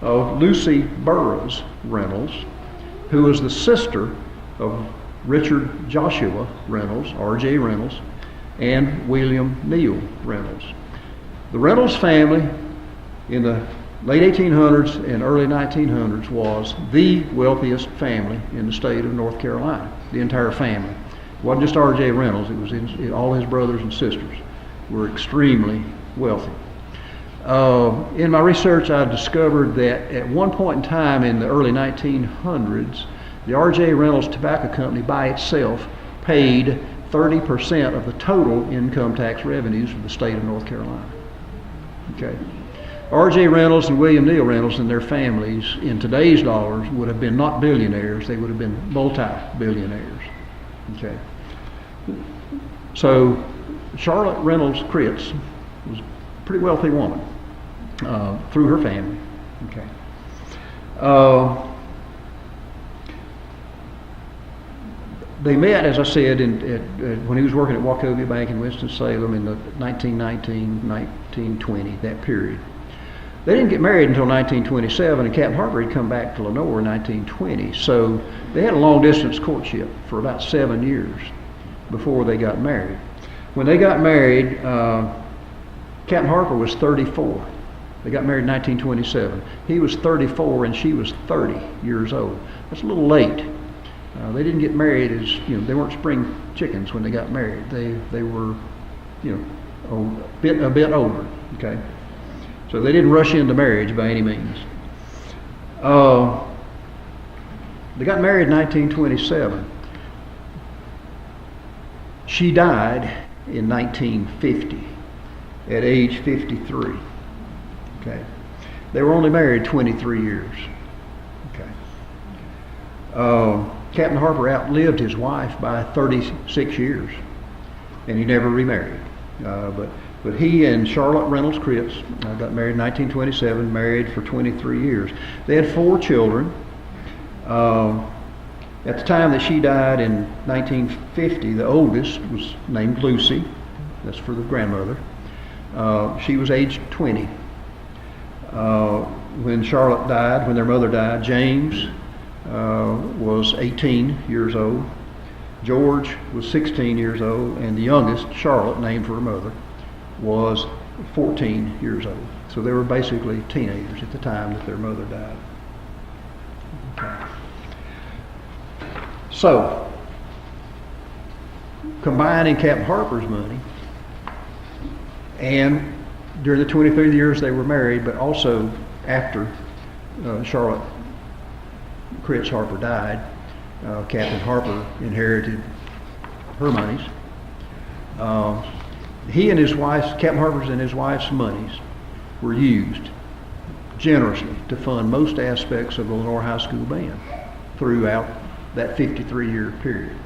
Speaker 5: of Lucy Burroughs Reynolds, who was the sister of Richard Joshua Reynolds, R.J. Reynolds, and William Neal Reynolds. The Reynolds family in the late 1800s and early 1900s was the wealthiest family in the state of North Carolina, the entire family. It wasn't just R.J. Reynolds, it was all his brothers and sisters were extremely wealthy. In my research, I discovered that at one point in time in the early 1900s, the R.J. Reynolds Tobacco Company by itself paid 30% of the total income tax revenues for the state of North Carolina. Okay. R.J. Reynolds and William Neal Reynolds and their families in today's dollars would have been not billionaires, they would have been multi-billionaires. Okay. So Charlotte Reynolds Critz was a pretty wealthy woman through her family. Okay. They met, as I said, when he was working at Wachovia Bank in Winston-Salem in the 1919, 1920, that period. They didn't get married until 1927, and Captain Harper had come back to Lenoir in 1920. So they had a long-distance courtship for about 7 years before they got married. When they got married, Captain Harper was 34. They got married in 1927. He was 34 and she was 30 years old. That's a little late. They didn't get married as, they weren't spring chickens when they got married. They were, a bit older, okay? So they didn't rush into marriage by any means. They got married in 1927. She died in 1950 at age 53. Okay. They were only married 23 years. Okay. Captain Harper outlived his wife by 36 years, and he never remarried. But he and Charlotte Reynolds Critz got married in 1927, married for 23 years. They had 4 children. At the time that she died in 1950, the oldest was named Lucy. That's for the grandmother. She was age 20. When Charlotte died, when their mother died, James was 18 years old. George was 16 years old, and the youngest, Charlotte, named for her mother, was 14 years old. So they were basically teenagers at the time that their mother died. Okay. So, combining Captain Harper's money, and during the 23 years they were married, but also after Charlotte Critz Harper died, Captain Harper inherited her monies. Captain Harper's and his wife's monies were used generously to fund most aspects of the Lenoir High School band throughout that 53-year period.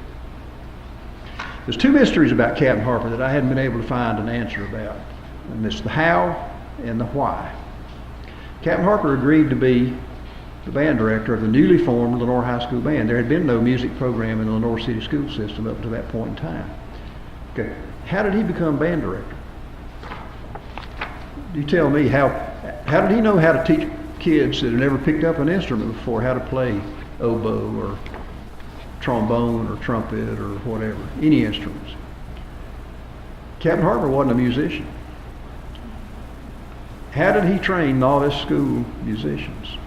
Speaker 5: There's two mysteries about Captain Harper that I hadn't been able to find an answer about, and it's the how and the why. Captain Harper agreed to be the band director of the newly formed Lenoir High School band. There had been no music program in the Lenoir City school system up to that point in time. Okay, how did he become band director? You tell me, how did he know how to teach kids that had never picked up an instrument before how to play oboe or trombone or trumpet or whatever, any instruments? Captain Harper wasn't a musician. How did he train novice school musicians?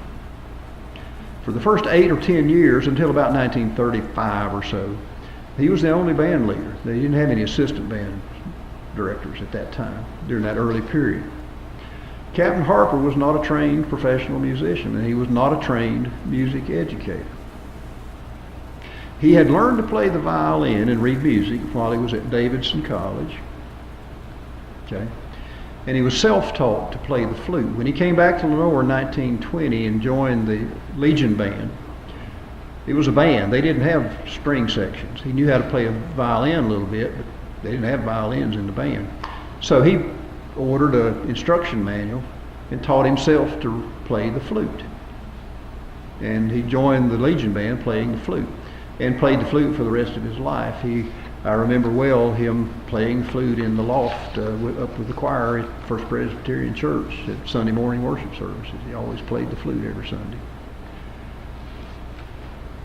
Speaker 5: For the first 8 or 10 years, until about 1935 or so, he was the only band leader. They didn't have any assistant band directors at that time, during that early period. Captain Harper was not a trained professional musician, and he was not a trained music educator. He had learned to play the violin and read music while he was at Davidson College. Okay? And he was self-taught to play the flute. When he came back to Lenoir in 1920 and joined the Legion Band, it was a band. They didn't have string sections. He knew how to play a violin a little bit, but they didn't have violins in the band. So he ordered an instruction manual and taught himself to play the flute. And he joined the Legion Band playing the flute, and played the flute for the rest of his life. I remember well him playing flute in the loft up with the choir at First Presbyterian Church at Sunday morning worship services. He always played the flute every Sunday.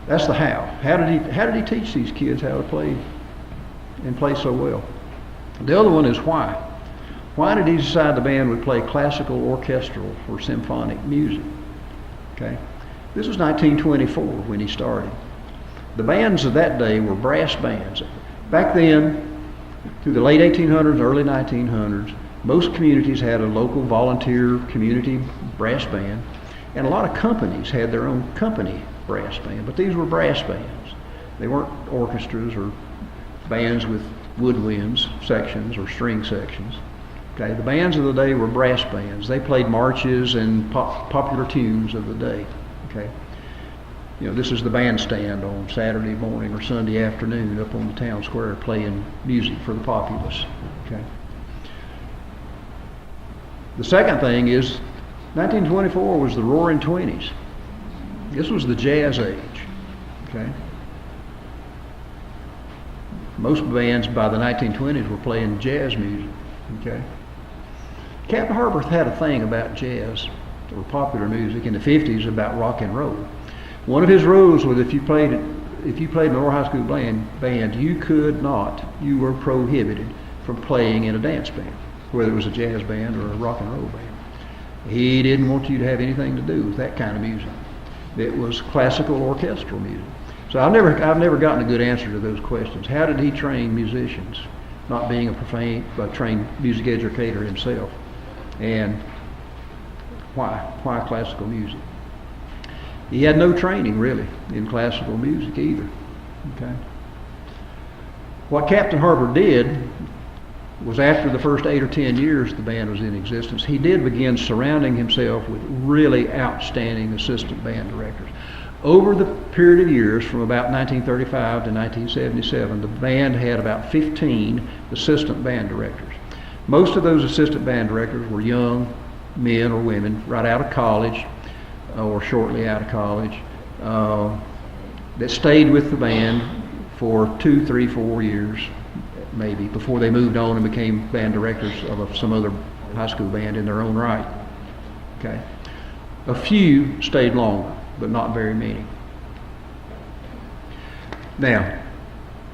Speaker 5: That's the how. How did he teach these kids how to play and play so well? The other one is why. Why did he decide the band would play classical, orchestral, or symphonic music? Okay, this was 1924 when he started. The bands of that day were brass bands. Back then, through the late 1800s, early 1900s, most communities had a local volunteer community brass band, and a lot of companies had their own company brass band, but these were brass bands. They weren't orchestras or bands with woodwinds sections or string sections. Okay, the bands of the day were brass bands. They played marches and popular tunes of the day. Okay. You know, this is the bandstand on Saturday morning or Sunday afternoon up on the town square playing music for the populace. Okay. The second thing is 1924 was the Roaring Twenties. This was the jazz age. Okay. Most bands by the 1920s were playing jazz music. Okay. Captain Harper had a thing about jazz or popular music in the 50s about rock and roll. One of his rules was if you played Lenoir High School band, you were prohibited from playing in a dance band, whether it was a jazz band or a rock and roll band. He didn't want you to have anything to do with that kind of music. It was classical orchestral music. So I've never gotten a good answer to those questions. How did he train musicians, not being a trained music educator himself? And why classical music? He had no training really in classical music either. Okay. What Captain Harper did was, after the first 8 or 10 years the band was in existence, he did begin surrounding himself with really outstanding assistant band directors. Over the period of years from about 1935 to 1977, the band had about 15 assistant band directors. Most of those assistant band directors were young men or women right out of college or shortly out of college. that stayed with the band for 2, 3, 4 years, maybe, before they moved on and became band directors of some other high school band in their own right. Okay. A few stayed longer, but not very many. Now,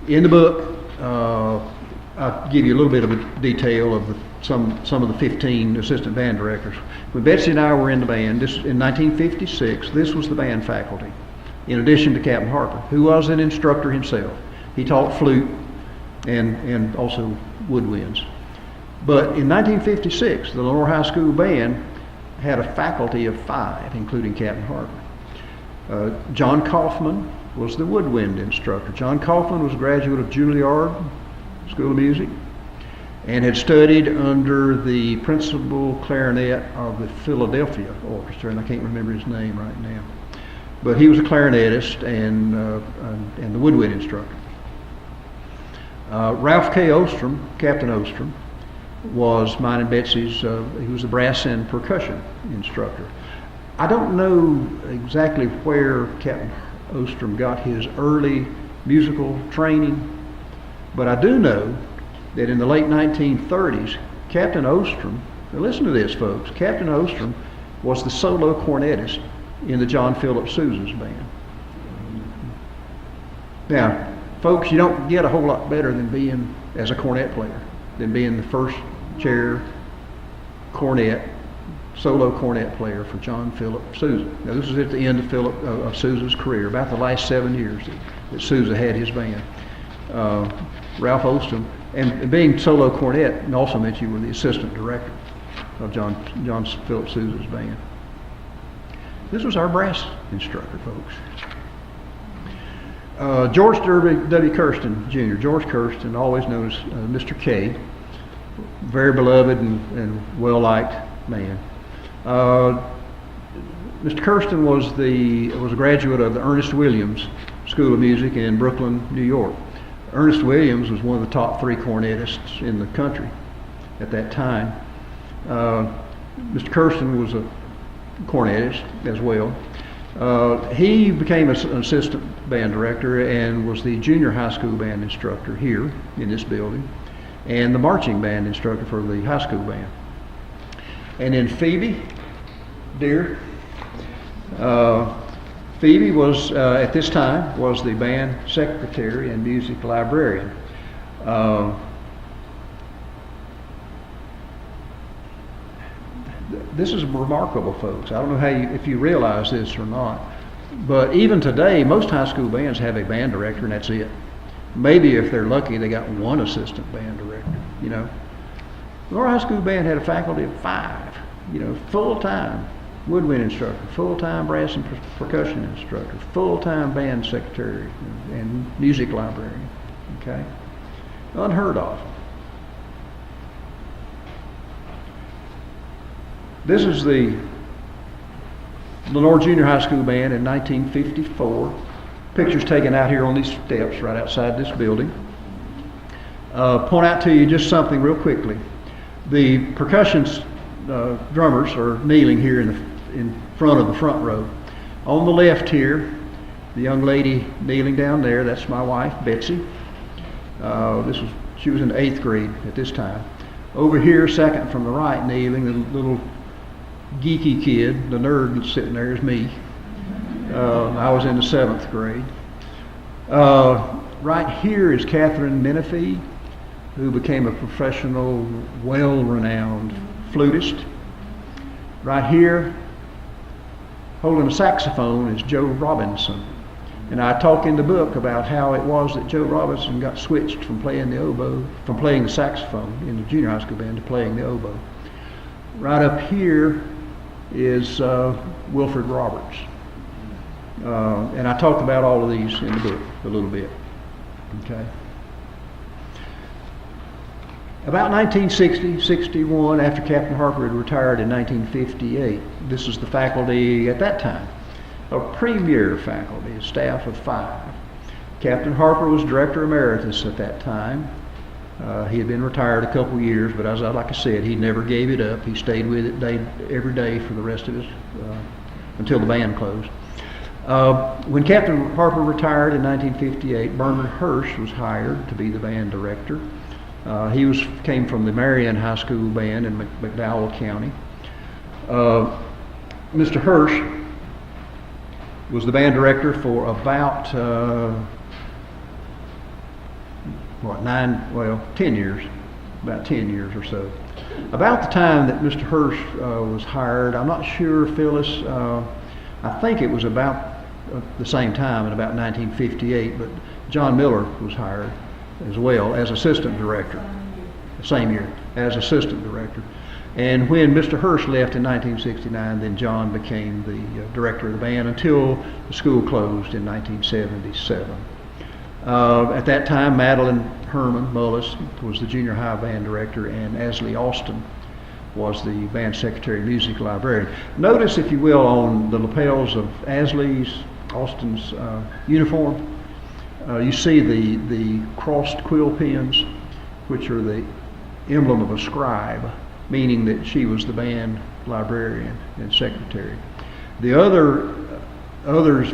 Speaker 5: in the book, I'll give you a little bit of a detail of some of the 15 assistant band directors. When Betsy and I were in the band, this in 1956, this was the band faculty, in addition to Captain Harper, who was an instructor himself. He taught flute and also woodwinds. But in 1956, the Lenoir High School band had a faculty of 5, including Captain Harper. John Kaufman was the woodwind instructor. John Kaufman was a graduate of Juilliard School of Music and had studied under the principal clarinet of the Philadelphia Orchestra, and I can't remember his name right now. But he was a clarinetist and the woodwind instructor. Ralph K. Ostrom, Captain Ostrom, was mine and Betsy's, he was the brass and percussion instructor. I don't know exactly where Captain Ostrom got his early musical training, but I do know that in the late 1930s, Captain Ostrom, now listen to this folks, Captain Ostrom was the solo cornetist in the John Philip Sousa's band. Now, folks, you don't get a whole lot better than being, as a cornet player, than being the first chair cornet, solo cornet player for John Philip Sousa. Now, this was at the end of Sousa's career, about the last 7 years that Sousa had his band. Ralph Ostrom, and being solo cornet also meant you were the assistant director of John Philip Sousa's band. This was our brass instructor, folks. George W. Kirsten, Jr., George Kirsten, always known as Mr. K, very beloved and well-liked man. Mr. Kirsten was a graduate of the Ernest Williams School of Music in Brooklyn, New York. Ernest Williams was one of the top 3 cornetists in the country at that time. Mr. Kirsten was a cornetist as well. He became an assistant band director and was the junior high school band instructor here in this building and the marching band instructor for the high school band. And then Phoebe, dear, Phoebe was, at this time, was the band secretary and music librarian. This is remarkable, folks. I don't know if you realize this or not, but even today, most high school bands have a band director, and that's it. Maybe if they're lucky, they got one assistant band director. You know, our high school band had a faculty of 5. You know, full-time woodwind instructor, full-time brass and percussion instructor, full-time band secretary and music librarian. Okay, unheard of. This is the Lenoir Junior High School Band in 1954. Pictures taken out here on these steps right outside this building. Point out to you just something real quickly. The percussion drummers are kneeling here in front of the front row. On the left here, the young lady kneeling down there, that's my wife, Betsy. She was in the 8th grade at this time. Over here, second from the right, kneeling, the little geeky kid, the nerd that's sitting there is me. I was in the 7th grade. Right here is Catherine Menifee, who became a professional, well-renowned flutist. Right here, holding a saxophone, is Joe Robinson. And I talk in the book about how it was that Joe Robinson got switched from playing the saxophone in the junior high school band to playing the oboe. Right up here is Wilfred Roberts. And I talk about all of these in the book a little bit. Okay. About 1960-61, after Captain Harper had retired in 1958, this is the faculty at that time, a premier faculty, a staff of 5. Captain Harper was director emeritus at that time. He had been retired a couple years, but like I said, he never gave it up. He stayed with it every day for the rest of his, until the band closed. When Captain Harper retired in 1958, Bernard Hirsch was hired to be the band director. He came from the Marion High School band in McDowell County. Mr. Hirsch was the band director for about 10 years, about 10 years or so. About the time that Mr. Hirsch was hired, I'm not sure, Phyllis, I think it was about the same time, in about 1958, but John Miller was hired as well as assistant director, the same year, as assistant director. And when Mr. Hirsch left in 1969, then John became the director of the band until the school closed in 1977. At that time, Madeline Herman Mullis was the junior high band director, and Asley Austin was the band secretary, music librarian. Notice, if you will, on the lapels of Austin's uniform, you see the crossed quill pens, which are the emblem of a scribe, meaning that she was the band librarian and secretary. The other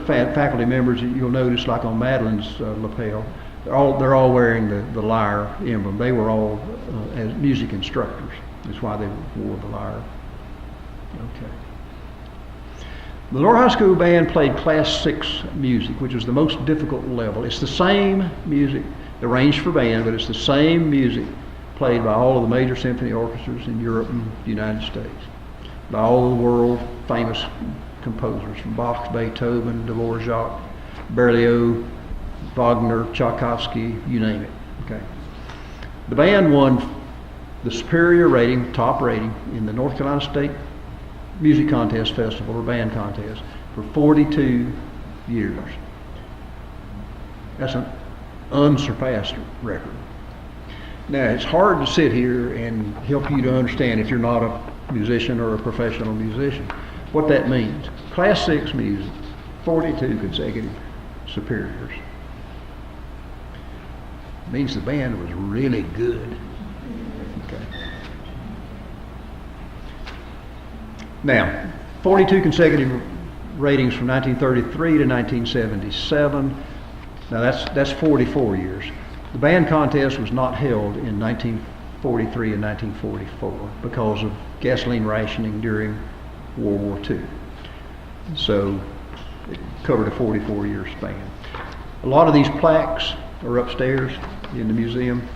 Speaker 5: faculty members that you'll notice, like on Madeline's lapel, they're all wearing the lyre emblem. They were all as music instructors. That's why they wore the lyre. Okay. The Lenoir High School band played Class 6 music, which was the most difficult level. It's the same music arranged for band, but it's the same music played by all of the major symphony orchestras in Europe and the United States, by all the world famous composers, from Bach, Beethoven, Dvorak, Berlioz, Wagner, Tchaikovsky, you name it. Okay. The band won the superior rating, top rating, in the North Carolina State Music Contest Festival, or band contest, for 42 years. That's an unsurpassed record. Now, it's hard to sit here and help you to understand, if you're not a musician or a professional musician, what that means. Class 6 music, 42 consecutive superiors. It means the band was really good. Okay. Now, 42 consecutive ratings from 1933 to 1977. Now that's 44 years. The band contest was not held in 1943 and 1944 because of gasoline rationing during World War II. So it covered a 44-year span. A lot of these plaques are upstairs in the museum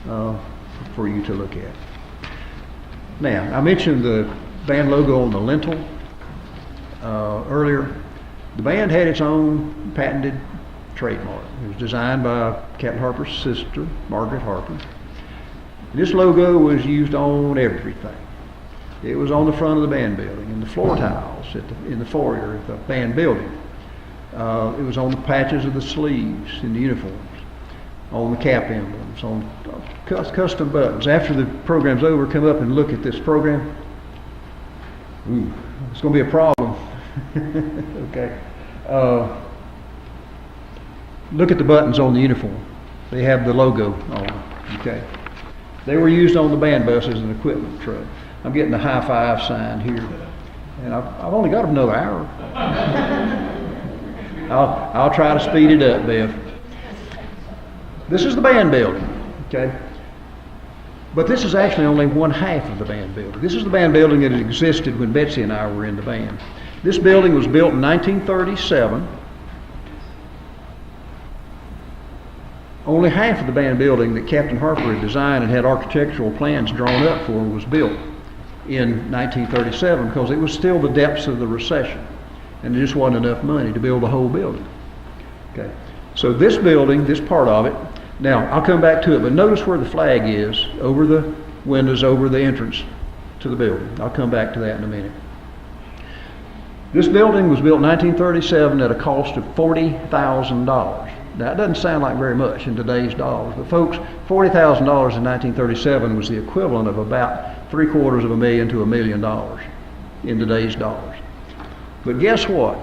Speaker 5: for you to look at. Now, I mentioned the band logo on the lintel earlier. The band had its own patented trademark. It was designed by Captain Harper's sister, Margaret Harper. This logo was used on everything. It was on the front of the band building, in the floor tiles, in the foyer of the band building. It was on the patches of the sleeves in the uniforms, on the cap emblems, on custom buttons. After the program's over, come up and look at this program. Ooh, it's going to be a problem. Okay. Look at the buttons on the uniform. They have the logo on them. Okay. They were used on the band buses and equipment truck. I'm getting a high five sign here, and I've only got another hour. I'll try to speed it up, Bev. This is the band building, okay? But this is actually only one half of the band building. This is the band building that existed when Betsy and I were in the band. This building was built in 1937. Only half of the band building that Captain Harper had designed and had architectural plans drawn up for was built in 1937 because it was still the depths of the recession and there just wasn't enough money to build the whole building. Okay, so this building, this part of it, now I'll come back to it, but notice where the flag is over the windows, over the entrance to the building. I'll come back to that in a minute. This building was built in 1937 at a cost of $40,000. Now, it doesn't sound like very much in today's dollars, but folks, $40,000 in 1937 was the equivalent of about $750,000 to $1 million in today's dollars. But guess what?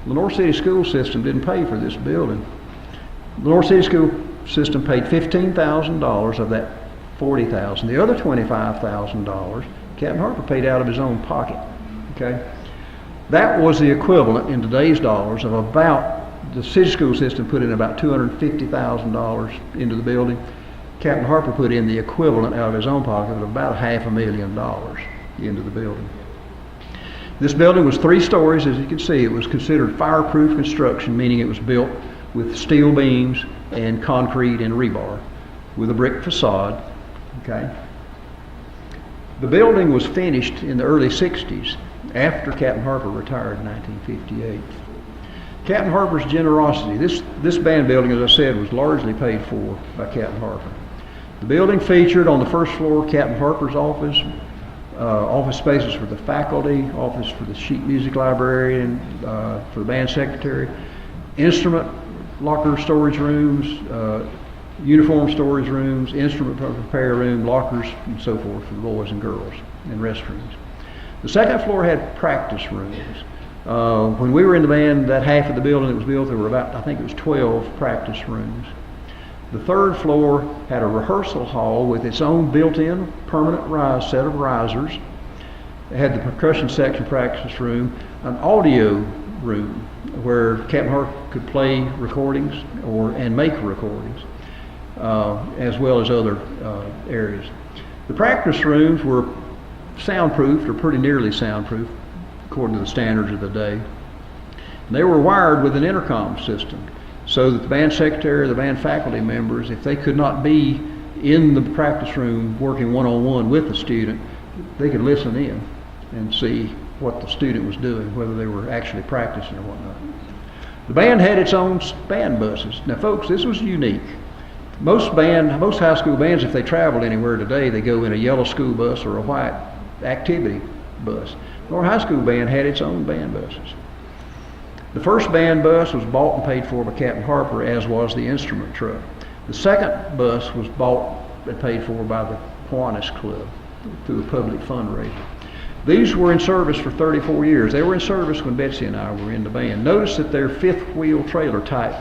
Speaker 5: Lenoir City School System didn't pay for this building. Lenoir City School System paid $15,000 of that $40,000. The other $25,000, Captain Harper paid out of his own pocket. Okay. That was the equivalent in today's dollars of about, the city school system put in about $250,000 into the building. Captain Harper put in the equivalent out of his own pocket of about $500,000 into the building. This building was 3 stories, as you can see. It was considered fireproof construction, meaning it was built with steel beams and concrete and rebar with a brick facade. Okay. The building was finished in the early 60s after Captain Harper retired in 1958. Captain Harper's generosity. This band building, as I said, was largely paid for by Captain Harper. The building featured on the first floor Captain Harper's office, office spaces for the faculty, office for the sheet music librarian, for the band secretary, instrument locker storage rooms, uniform storage rooms, instrument repair room, lockers, and so forth for the boys and girls, and restrooms. The second floor had practice rooms. When we were in the band, that half of the building that was built, there were about, I think it was 12 practice rooms. The third floor had a rehearsal hall with its own built-in permanent set of risers. It had the percussion section practice room, an audio room where Captain Harper could play recordings and make recordings, as well as other areas. The practice rooms were soundproofed, or pretty nearly soundproof, according to the standards of the day. And they were wired with an intercom system, so that the band secretary or the band faculty members, if they could not be in the practice room working one-on-one with the student, they could listen in and see what the student was doing, whether they were actually practicing or whatnot. The band had its own band buses. Now folks, this was unique. Most high school bands, if they travel anywhere today, they go in a yellow school bus or a white activity bus. Our high school band had its own band buses. The first band bus was bought and paid for by Captain Harper, as was the instrument truck. The second bus was bought and paid for by the Kiwanis Club through a public fundraiser. These were in service for 34 years. They were in service when Betsy and I were in the band. Notice that they're fifth wheel trailer type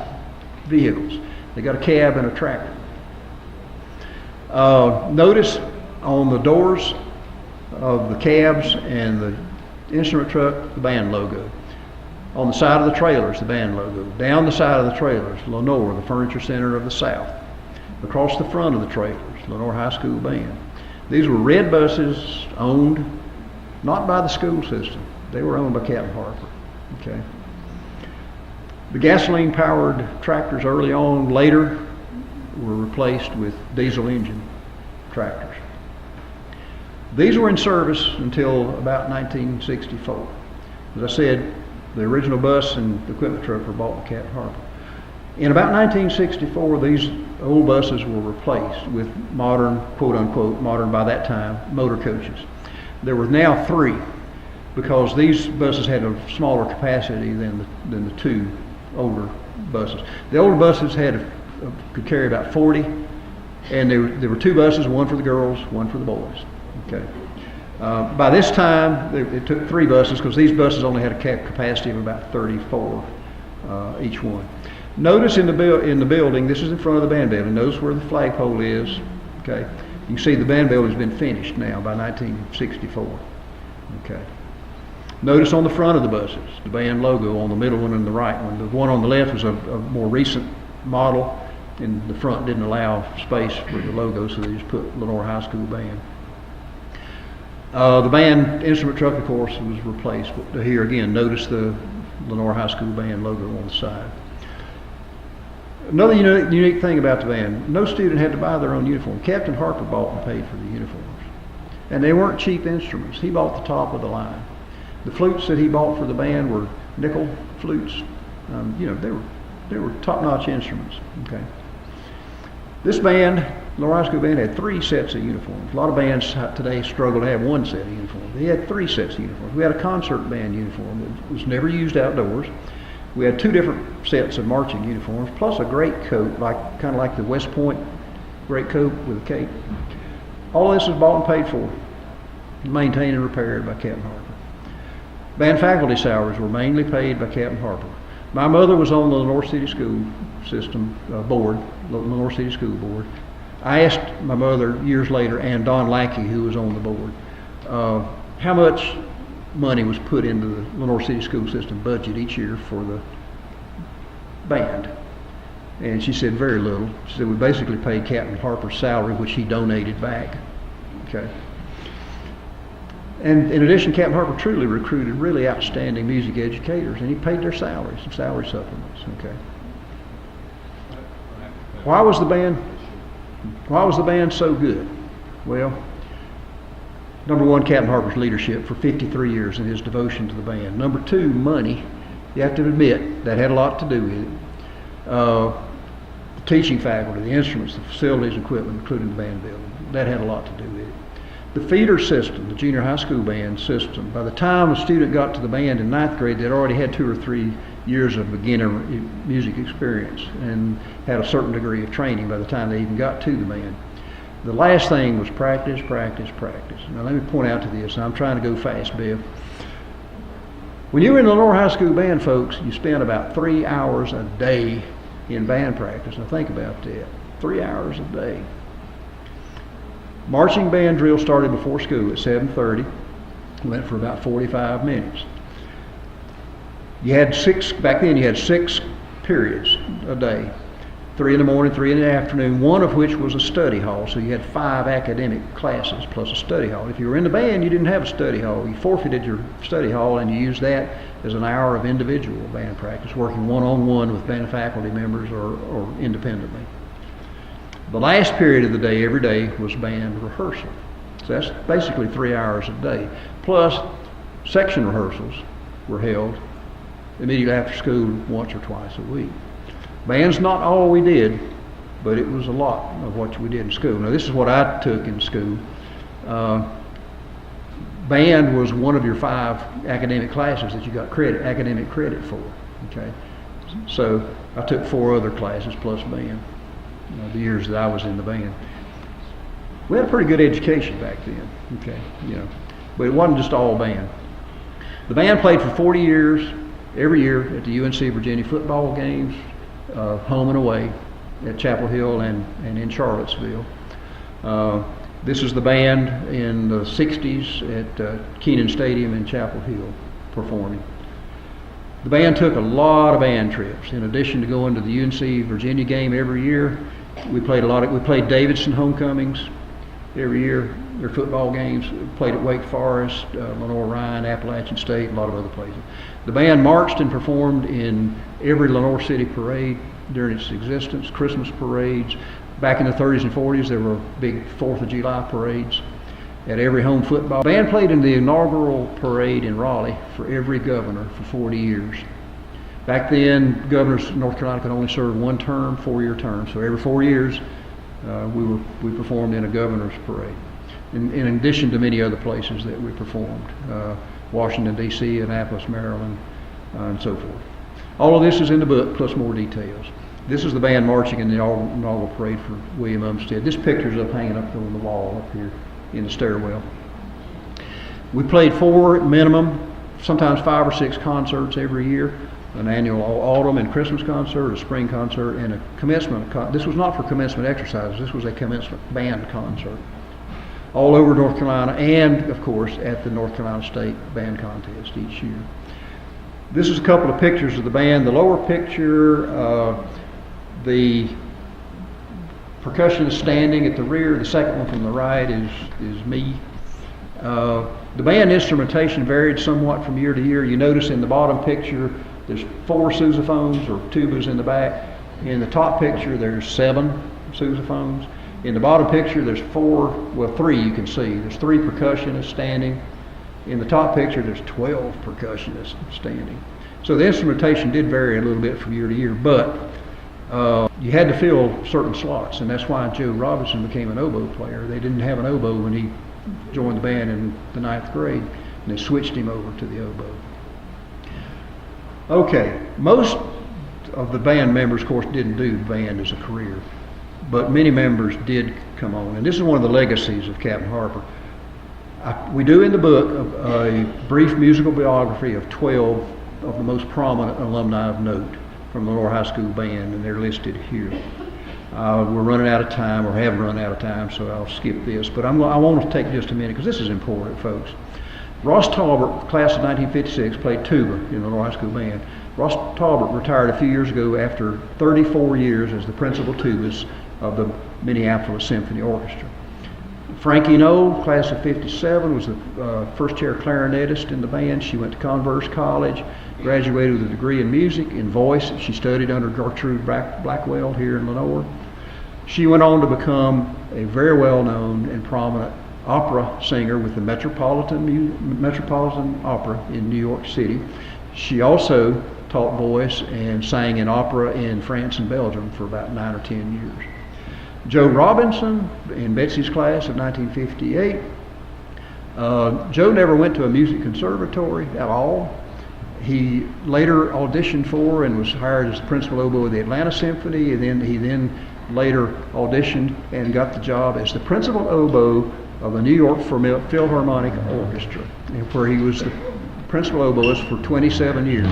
Speaker 5: vehicles. They got a cab and a tractor. Notice on the doors of the cabs and the instrument truck, the band logo. On the side of the trailers, the band logo. Down the side of the trailers, Lenoir, the Furniture Center of the South. Across the front of the trailers, Lenoir High School Band. These were red buses owned not by the school system. They were owned by Captain Harper. Okay. The gasoline-powered tractors early on, later, were replaced with diesel engine tractors. These were in service until about 1964. As I said, the original bus and the equipment truck were bought by Captain Harper. In about 1964, these old buses were replaced with modern, quote-unquote, modern by that time, motor coaches. There were now 3, because these buses had a smaller capacity than the 2 older buses. The older buses could carry about 40, and there were 2 buses, one for the girls, one for the boys. Okay. By this time, it took 3 buses, because these buses only had a capacity of about 34 each one. Notice in the building, this is in front of the band building. Notice where the flagpole is. Okay, you can see the band building's been finished now by 1964. Okay. Notice on the front of the buses, the band logo on the middle one and the right one. The one on the left was a more recent model, and the front didn't allow space for the logo, so they just put Lenoir High School Band. The band instrument truck, of course, was replaced. But here again, notice the Lenoir High School Band logo on the side. Another unique thing about the band, no student had to buy their own uniform. Captain Harper bought and paid for the uniforms. And they weren't cheap instruments. He bought the top of the line. The flutes that he bought for the band were nickel flutes. They were top-notch instruments. Okay. This band, Lenoir High School Band, had 3 sets of uniforms. A lot of bands today struggle to have 1 set of uniforms. They had 3 sets of uniforms. We had a concert band uniform that was never used outdoors. We had 2 different sets of marching uniforms, plus a greatcoat, kind of like the West Point greatcoat with a cape. All this was bought and paid for, maintained and repaired by Captain Harper. Band faculty salaries were mainly paid by Captain Harper. My mother was on the Lenoir City School System board, Lenoir City School Board. I asked my mother years later, and Don Lackey, who was on the board, how much money was put into the Lenoir City School System budget each year for the band. And she said very little. She said we basically paid Captain Harper's salary, which he donated back. Okay. And in addition, Captain Harper truly recruited really outstanding music educators, and he paid their salaries, some salary supplements. Okay. Why was the band so good? Well, number one, Captain Harper's leadership for 53 years and his devotion to the band. Number two, money. You have to admit that had a lot to do with it. The teaching faculty, the instruments, the facilities, equipment, including the band building, that had a lot to do with it. The feeder system, the junior high school band system, by the time a student got to the band in ninth grade, they'd already had 2 or 3 years of beginner music experience and had a certain degree of training by the time they even got to the band. The last thing was practice, practice, practice. Now let me point out to this, and I'm trying to go fast, Bill. When you were in the Lenoir High School band, folks, you spent about 3 hours a day in band practice. Now think about that, 3 hours a day. Marching band drill started before school at 7:30, went for about 45 minutes. You had back then you had 6 periods a day, 3 in the morning, 3 in the afternoon, one of which was a study hall, so you had 5 academic classes plus a study hall. If you were in the band, you didn't have a study hall. You forfeited your study hall and you used that as an hour of individual band practice, working one-on-one with band faculty members or independently. The last period of the day, every day, was band rehearsal. So that's basically 3 hours a day. Plus, section rehearsals were held immediately after school once or twice a week. Band's not all we did, but it was a lot of what we did in school. Now, this is what I took in school. Band was one of your 5 academic classes that you got academic credit for. Okay, so I took 4 other classes plus band. The years that I was in the band. We had a pretty good education back then, okay, but it wasn't just all band. The band played for 40 years, every year at the UNC Virginia football games, home and away, at Chapel Hill and in Charlottesville. This is the band in the 60s at Keenan Stadium in Chapel Hill performing. The band took a lot of band trips. In addition to going to the UNC Virginia game every year, we played Davidson homecomings every year, their football games. We played at Wake Forest, Lenoir Ryan, Appalachian State, a lot of other places. The band marched and performed in every Lenoir City parade during its existence, Christmas parades. Back in the 30s and 40s, there were big 4th of July parades at every home football. The band played in the inaugural parade in Raleigh for every governor for 40 years. Back then, governors in North Carolina could only serve 1 term, 4-year term. So every 4 years, we performed in a governor's parade. In addition to many other places that we performed, Washington, D.C., Annapolis, Maryland, and so forth. All of this is in the book, plus more details. This is the band marching in the inaugural parade for William Umstead. This picture's up hanging up on the wall up here in the stairwell. We played 4 minimum, sometimes 5 or 6 concerts every year. An annual autumn and Christmas concert, a spring concert, and a commencement. This was not for commencement exercises. This was a commencement band concert. All over North Carolina, and of course at the North Carolina State Band Contest each year. This is a couple of pictures of the band. The lower picture, the percussionist standing at the rear. The second one from the right is me. The band instrumentation varied somewhat from year to year. You notice in the bottom picture there's 4 sousaphones or tubas in the back. In the top picture there's 7 sousaphones. In the bottom picture there's 3 you can see. There's 3 percussionists standing. In the top picture there's 12 percussionists standing. So the instrumentation did vary a little bit from year to year, but you had to fill certain slots, and that's why Joe Robinson became an oboe player. They didn't have an oboe when he joined the band in the 9th grade, and they switched him over to the oboe. Okay, most of the band members, of course, didn't do band as a career, but many members did come on, and this is one of the legacies of Captain Harper. We do in the book a brief musical biography of 12 of the most prominent alumni of note from the Lenoir High School band, and they're listed here. We're running out of time, or have run out of time, so I'll skip this, but I want to take just a minute, because this is important, folks. Ross Talbert, class of 1956, played tuba in the Lenoir High School band. Ross Talbert retired a few years ago after 34 years as the principal tubist of the Minneapolis Symphony Orchestra. Frankie Knoll, class of 57, was the first chair clarinetist in the band. She went to Converse College, graduated with a degree in music, in voice. She studied under Gertrude Blackwell here in Lenoir. She went on to become a very well-known and prominent opera singer with the Metropolitan Opera in New York City. She also taught voice and sang in opera in France and Belgium for about 9 or 10 years. Joe Robinson, in Betsy's class of 1958. Joe never went to a music conservatory at all. He later auditioned for and was hired as the principal oboe of the Atlanta Symphony, and he then later auditioned and got the job as the principal oboe of the New York Philharmonic Orchestra, where he was the principal oboist for 27 years.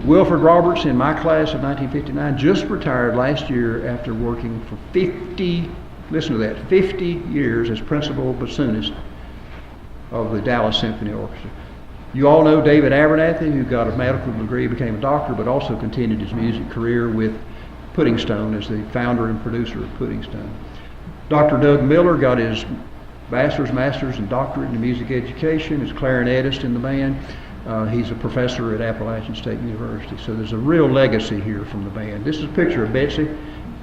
Speaker 5: Wilfred Roberts, in my class of 1959, just retired last year after working for 50 years as principal bassoonist of the Dallas Symphony Orchestra. You all know David Abernathy, who got a medical degree, became a doctor, but also continued his music career with Pudding Stone as the founder and producer of Pudding Stone. Dr. Doug Miller got his bachelor's, master's, and doctorate in music education, is clarinetist in the band. He's a professor at Appalachian State University. So there's a real legacy here from the band. This is a picture of Betsy.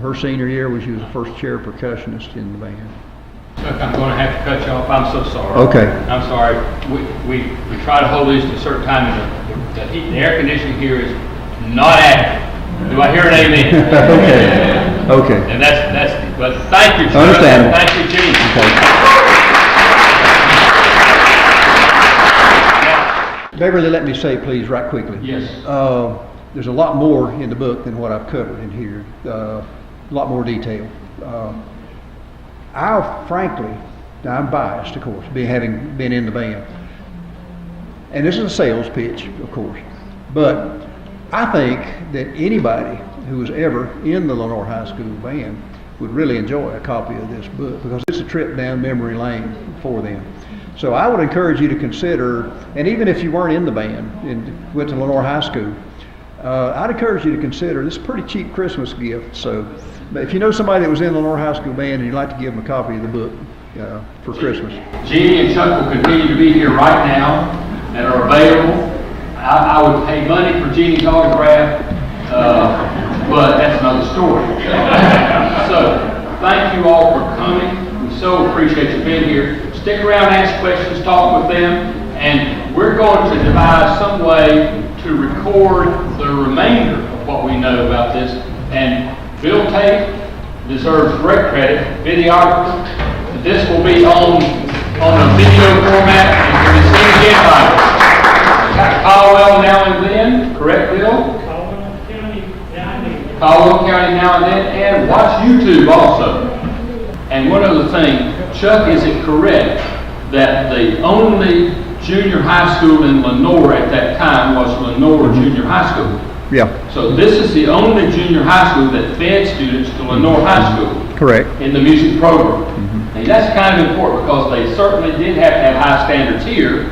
Speaker 5: Her senior year when she was the first chair percussionist in the band.
Speaker 2: Chuck, I'm going to have to cut you off. I'm so sorry.
Speaker 5: Okay.
Speaker 2: I'm sorry. We try to hold these to a certain time, and the air conditioning here is not active. Do I hear an amen?
Speaker 5: Okay.
Speaker 2: And that's. But thank you, Chuck.
Speaker 5: Understand.
Speaker 2: Thank you, Jeannie.
Speaker 5: Beverly, let me say, please, right quickly.
Speaker 2: Yes.
Speaker 5: There's a lot more in the book than what I've covered in here. A lot more detail. Frankly, now I'm biased, of course, having been in the band. And this is a sales pitch, of course. But I think that anybody who was ever in the Lenoir High School band would really enjoy a copy of this book because it's a trip down memory lane for them. So I would encourage you to consider, and even if you weren't in the band and went to Lenoir High School, I'd encourage you to consider this is a pretty cheap Christmas gift. So if you know somebody that was in the Lenoir High School band and you'd like to give them a copy of the book for Christmas.
Speaker 2: Jeannie and Chuck will continue to be here right now and are available. I would pay money for Jeannie's autograph, but that's another story. So thank you all for coming. We so appreciate you being here. Stick around, ask questions, talk with them, and we're going to devise some way to record the remainder of what we know about this. And Bill Tate deserves great credit, videographer. This will be on a video format and can be seen again by Caldwell now and then, correct, Bill? Caldwell County now and then, and watch YouTube also. And one other thing, Chuck, is it correct that the only junior high school in Lenoir at that time was Lenoir Junior High School?
Speaker 5: Yeah.
Speaker 2: So this is the only junior high school that fed students to Lenoir High School.
Speaker 5: Correct.
Speaker 2: In the music program. And that's kind of important because they certainly did have to have high standards here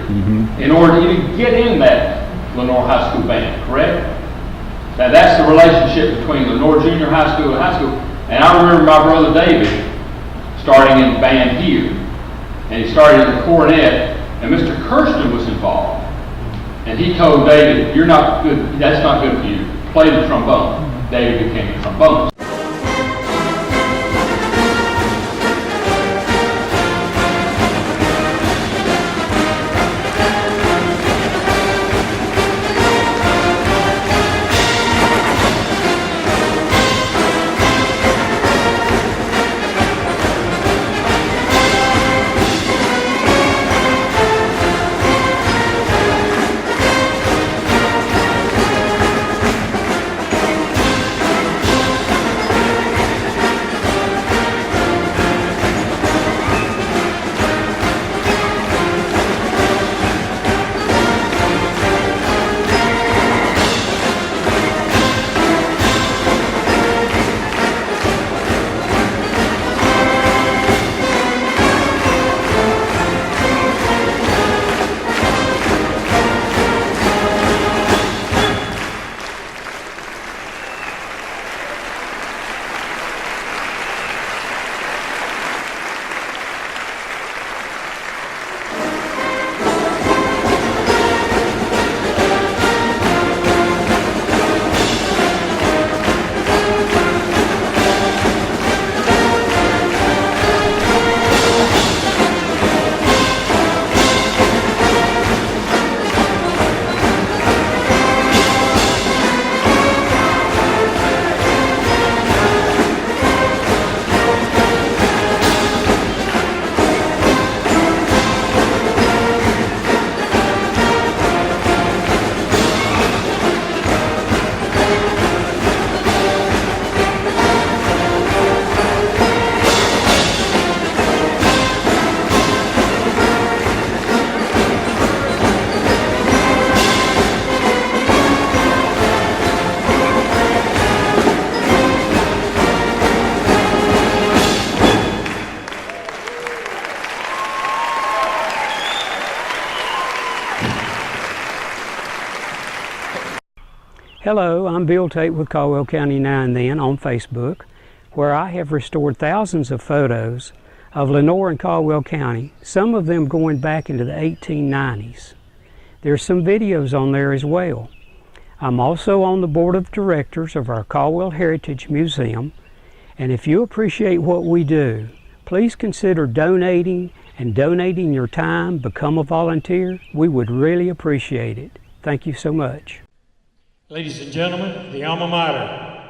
Speaker 2: in order to even get in that Lenoir High School band, correct? Now that's the relationship between Lenoir Junior High School and high school. And I remember my brother David starting in the band here. And he started in the cornet, and Mr. Kirsten was involved. And he told David, "You're not good, that's not good for you. Play the trombone." David became a trombonist.
Speaker 6: Hello, I'm Bill Tate with Caldwell County Now and Then on Facebook, where I have restored thousands of photos of Lenoir and Caldwell County, some of them going back into the 1890s. There's some videos on there as well. I'm also on the board of directors of our Caldwell Heritage Museum, and if you appreciate what we do, please consider donating your time, become a volunteer. We would really appreciate it. Thank you so much.
Speaker 7: Ladies and gentlemen, the alma mater,